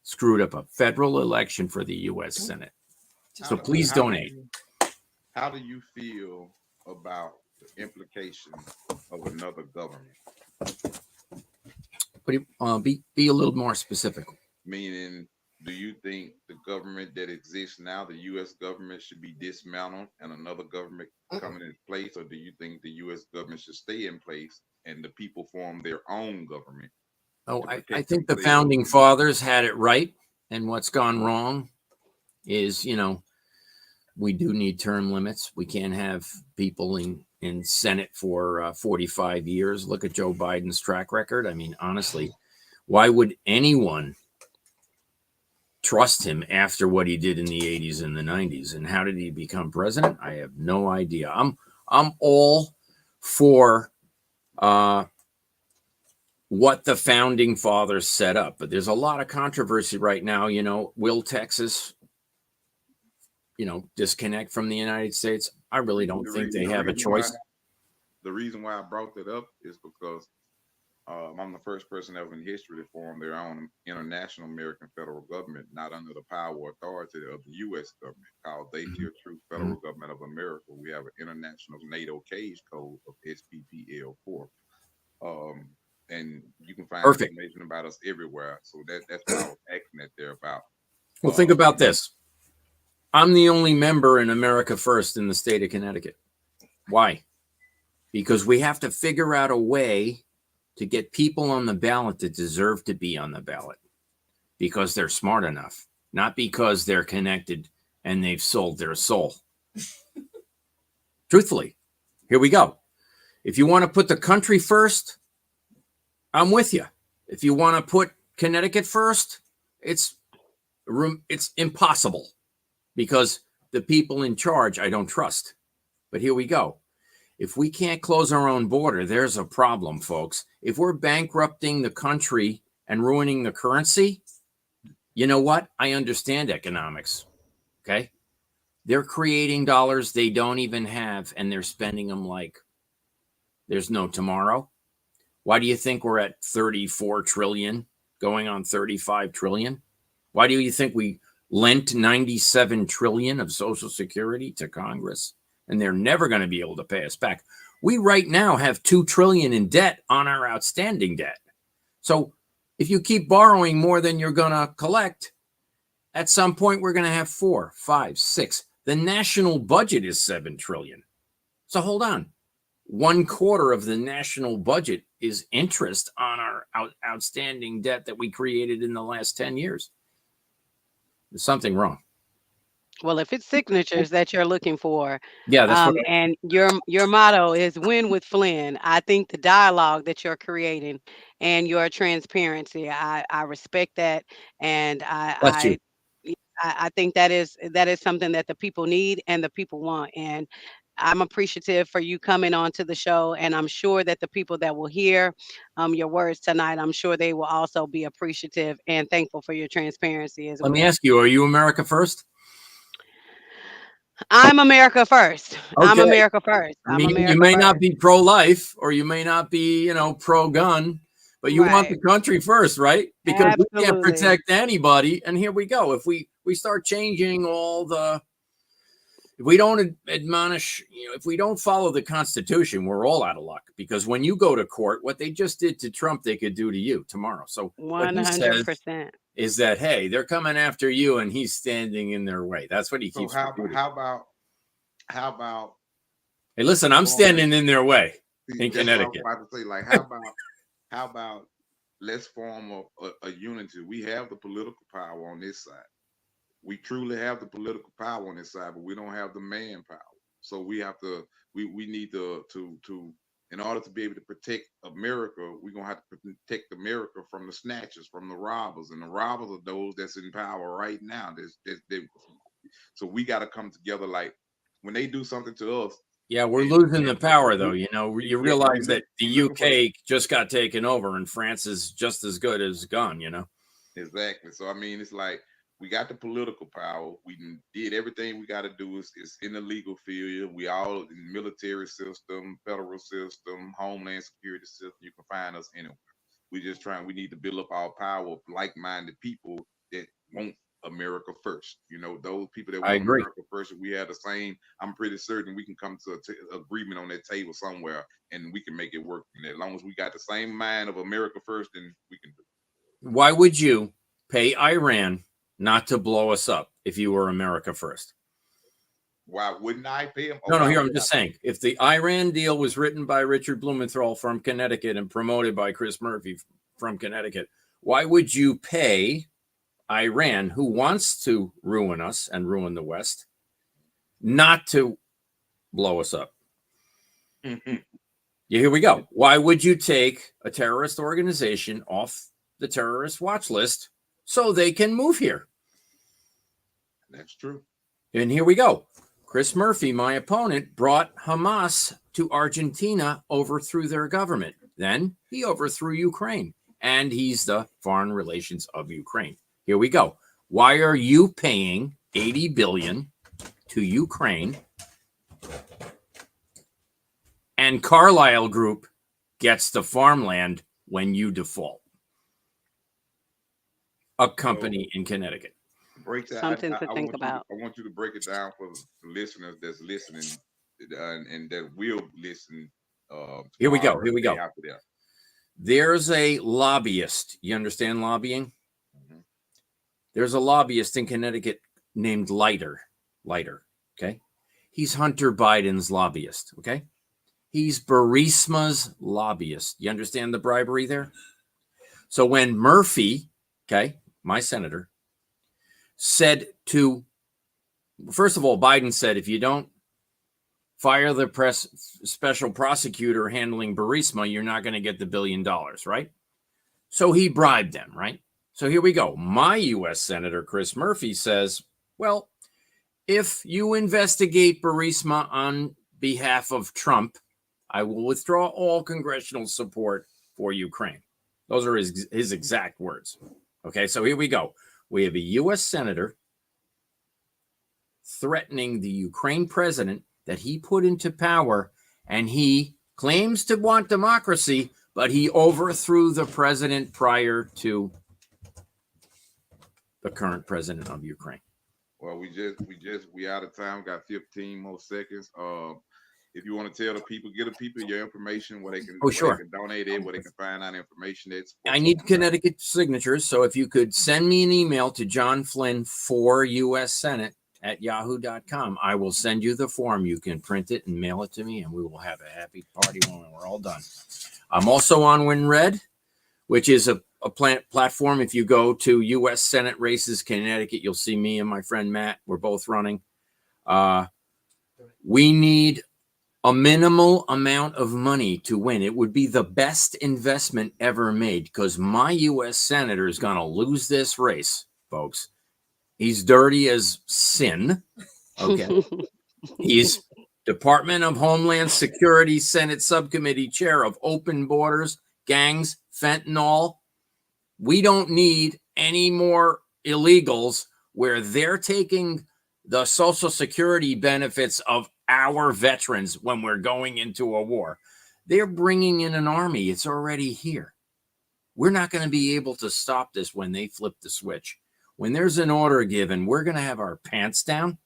screwed up a federal election for the U.S. Senate. So please donate. How do you feel about the implication of another government? Be a little more specific. Meaning, do you think the government that exists now, the U.S. government, should be dismantled and another government coming in place, or do you think the U.S. government should stay in place and the people form their own government? Oh, I think the founding fathers had it right, and what's gone wrong is, we do need term limits. We can't have people in Senate for 45 years. Look at Joe Biden's track record. I mean, honestly, why would anyone trust him after what he did in the 80s and the 90s? And how did he become president? I have no idea. I'm all for what the founding fathers set up, but there's a lot of controversy right now. Will Texas disconnect from the United States? I really don't think they have a choice. The reason why I brought that up is because I'm the first person ever in history to form their own international American federal government, not under the power or authority of the U.S. government, called They Fear True Federal Government of America. We have an international NATO cage code of SPPL4. And you can find information about us everywhere. So that's what I was asking that there about. Well, think about this. I'm the only member in America First in the state of Connecticut. Why? Because we have to figure out a way to get people on the ballot that deserve to be on the ballot because they're smart enough, not because they're connected and they've sold their soul. Truthfully, here we go. If you want to put the country first, I'm with you. If you want to put Connecticut first, it's impossible because the people in charge I don't trust. But here we go. If we can't close our own border, there's a problem, folks. If we're bankrupting the country and ruining the currency, you know what? I understand economics, okay? They're creating dollars they don't even have, and they're spending them like there's no tomorrow. Why do you think we're at 34 trillion, going on 35 trillion? Why do you think we lent 97 trillion of Social Security to Congress? And they're never going to be able to pay us back. We right now have 2 trillion in debt on our outstanding debt. So if you keep borrowing more than you're going to collect, at some point we're going to have 4, 5, 6. The national budget is 7 trillion. So hold on. 1/4 of the national budget is interest on our outstanding debt that we created in the last 10 years. There's something wrong. Well, if it's signatures that you're looking for, yeah, that's what and your motto is win with Flynn, I think the dialogue that you're creating and your transparency, I respect that, and bless you. I think that is something that the people need and the people want, and I'm appreciative for you coming on to the show, and I'm sure that the people that will hear your words tonight, I'm sure they will also be appreciative and thankful for your transparency as well. Let me ask you, are you America First? I'm America First. Okay. I'm America First. You may not be pro-life or you may not be, pro-gun, but you want the country first, right? Because we can't protect anybody. And here we go. If we start changing if we don't admonish, if we don't follow the Constitution, we're all out of luck. Because when you go to court, what they just did to Trump, they could do to you tomorrow. So 100%. Is that, hey, they're coming after you and he's standing in their way. That's what he keeps how about hey, listen, I'm standing in their way in Connecticut. I was about to say, like, how about let's form a unity. We have the political power on this side. We truly have the political power on this side, but we don't have the manpower. So we have to we need to in order to be able to protect America, we're going to have to protect America from the snatchers, from the robbers. And the robbers are those that's in power right now. So we got to come together. Like when they do something to us, Yeah, we're And, losing the and power, though. You know, you realize that the we're looking for UK just got taken over, and France is just as good as gone. You know. exactly. So I mean, it's like we got the political power. We did everything we got to do. Is in the legal field. We all in the military system, federal system, homeland security system. You can find us anywhere. We just trying. We need to build up our power of like-minded people that want America first. You know, those people that I want agree. America first. If we have the same, I'm pretty certain we can come to an agreement on that table somewhere, and we can make it work. And as long as we got the same mind of America first, then we can do it. Why would you pay Iran not to blow us up if you were America first? Why wouldn't I pay him? No, here I'm just saying, if the Iran deal was written by Richard Blumenthal from Connecticut and promoted by Chris Murphy from Connecticut, why would you pay Iran, who wants to ruin us and ruin the West, not to blow us up? Mm-hmm. Yeah, here we go. Why would you take a terrorist organization off the terrorist watch list so they can move here? That's true. And here we go. Chris Murphy, my opponent, brought Hamas to Argentina, overthrew their government. Then he overthrew Ukraine, and he's the foreign relations of Ukraine. Here we go. Why are you paying $80 billion to Ukraine, and Carlyle Group gets the farmland when you default? A company in Connecticut. Break that. Something to think about. I want you to break it down for the listeners that's listening and that will listen. Here we go. Here we go. After that. There's a lobbyist. You understand lobbying? Mm-hmm. There's a lobbyist in Connecticut named Leiter. Okay. He's Hunter Biden's lobbyist. Okay. He's Burisma's lobbyist. You understand the bribery there? So when Murphy, okay, my senator, said to, first of all, Biden said, if you don't fire the special prosecutor handling Burisma, you're not going to get the $1 billion, right? So he bribed them, right? So here we go. My U.S. Senator Chris Murphy says, well, if you investigate Burisma on behalf of Trump, I will withdraw all congressional support for Ukraine. Those are his exact words. Okay, so here we go. We have a U.S. senator threatening the Ukraine president that he put into power, and he claims to want democracy, but he overthrew the president prior to the current president of Ukraine. Well, we out of time. Got 15 more seconds. If you want to tell the people, get the people your information, where they can, they can donate it, where they can find out information. I need Connecticut signatures, so if you could send me an email to John Flynn for U.S. Senate at yahoo.com, I will send you the form. You can print it and mail it to me, and we will have a happy party when we're all done. I'm also on WinRed, which is a platform. If you go to U.S. Senate races, Connecticut, you'll see me and my friend Matt. We're both running. We need a minimal amount of money to win. It would be the best investment ever made, because my U.S. senator is going to lose this race, folks. He's dirty as sin. Okay. He's Department of Homeland Security Senate Subcommittee Chair of Open Borders, Gangs, Fentanyl. We don't need any more illegals where they're taking the Social Security benefits of our veterans when we're going into a war. They're bringing in an army. It's already here. We're not going to be able to stop this when they flip the switch. When there's an order given, we're going to have our pants down.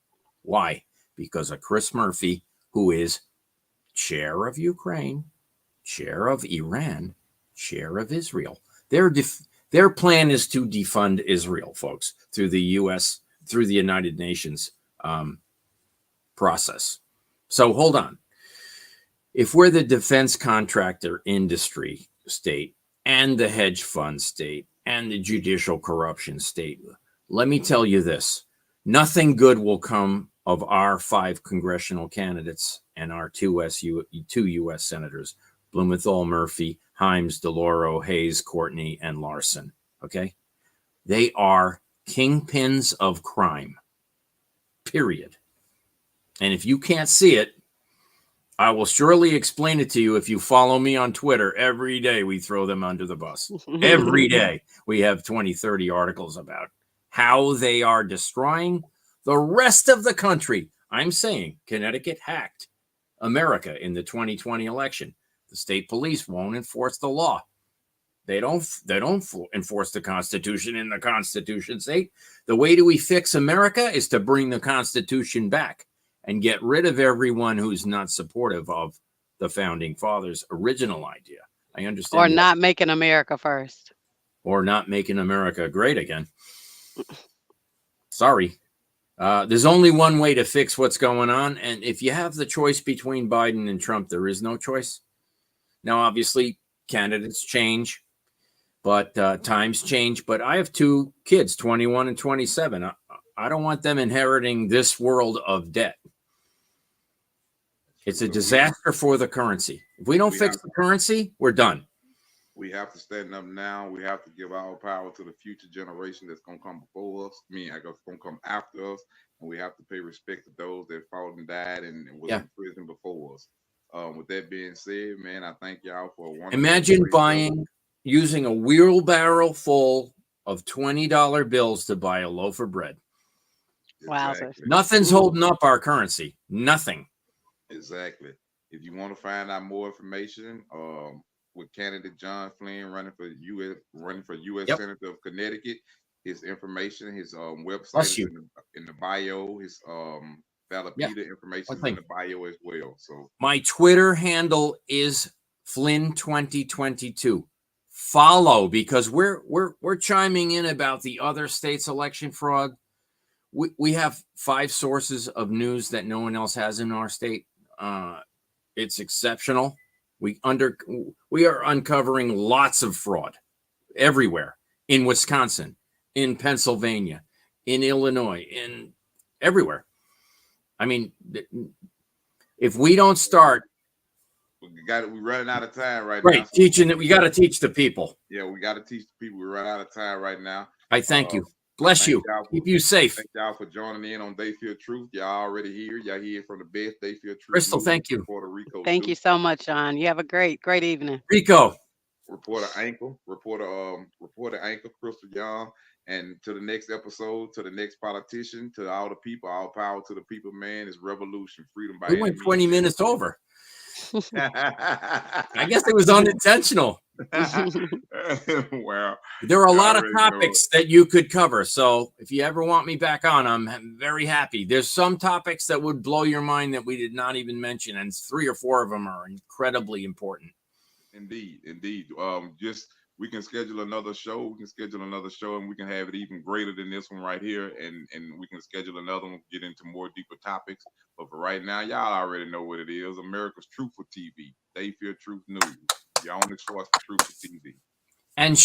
Why? Because of Chris Murphy, who is chair of Ukraine, chair of Iran, chair of Israel. Their plan is to defund Israel, folks, through the U.S., through the United Nations process. So hold on. If we're the defense contractor industry state and the hedge fund state and the judicial corruption state, let me tell you this. Nothing good will come of our 5 congressional candidates and our 2 U.S. senators, Blumenthal, Murphy, Himes, DeLauro, Hayes, Courtney, and Larson. Okay? They are kingpins of crime. Period. And if you can't see it, I will surely explain it to you if you follow me on Twitter. Every day we throw them under the bus. Every day we have 20, 30 articles about how they are destroying the rest of the country. I'm saying Connecticut hacked America in the 2020 election. The state police won't enforce the law. They don't enforce the Constitution in the Constitution state. The way do we fix America is to bring the Constitution back and get rid of everyone who's not supportive of the founding fathers' original idea. I understand. Or not making America first. Or not making America great again. Sorry. There's only one way to fix what's going on. And if you have the choice between Biden and Trump, there is no choice. Now, obviously, candidates change, but times change. But I have two kids, 21 and 27. I don't want them inheriting this world of debt. It's a disaster for the currency. If we don't fix the currency, we're done. We have to stand up now. We have to give our power to the future generation that's going to come before us. I guess going to come after us. And we have to pay respect to those that fought and died and was in prison before us. With that being said, man, I thank y'all for a wonderful. Imagine using a wheelbarrow full of $20 bills to buy a loaf of bread. Wow. Exactly. Nothing's holding up our currency. Nothing. Exactly. If you want to find out more information, with candidate John Flynn running for U.S. Senator of Connecticut, his information, his website is in the bio. His Valapita information is in the bio as well. So my Twitter handle is Flynn 2022. Follow, because we're chiming in about the other states' election fraud. We have 5 sources of news that no one else has in our state. It's exceptional. We are uncovering lots of fraud everywhere, in Wisconsin, in Pennsylvania, in Illinois, in everywhere. I mean, if we don't start, we're running out of time right now. Right, teaching that we got to teach the people. Yeah, we got to teach the people. We're running out of time right now. I thank you. Bless you. Keep you safe. Thank y'all for joining in on Dayfield Truth. Y'all already here. Y'all hear from the best Dayfield Truth. Crystal, thank you. Puerto Rico. Thank you so much, John. You have a great evening. Rico. Reporter Anchor, Crystal Young. And to the next episode, to the next politician, to all the people, all power to the people, man. It's revolution, freedom by we went 20 minutes over. I guess it was unintentional. Well, there are a lot of topics that you could cover. So if you ever want me back on, I'm very happy. There's some topics that would blow your mind that we did not even mention, and 3 or 4 of them are incredibly important. Indeed. We can schedule another show. And we can have it even greater than this one right here. And we can schedule another one, get into more deeper topics. But for right now, y'all already know what it is. America's Truth for TV. Dayfield Truth News. Your only source for truth for TV. And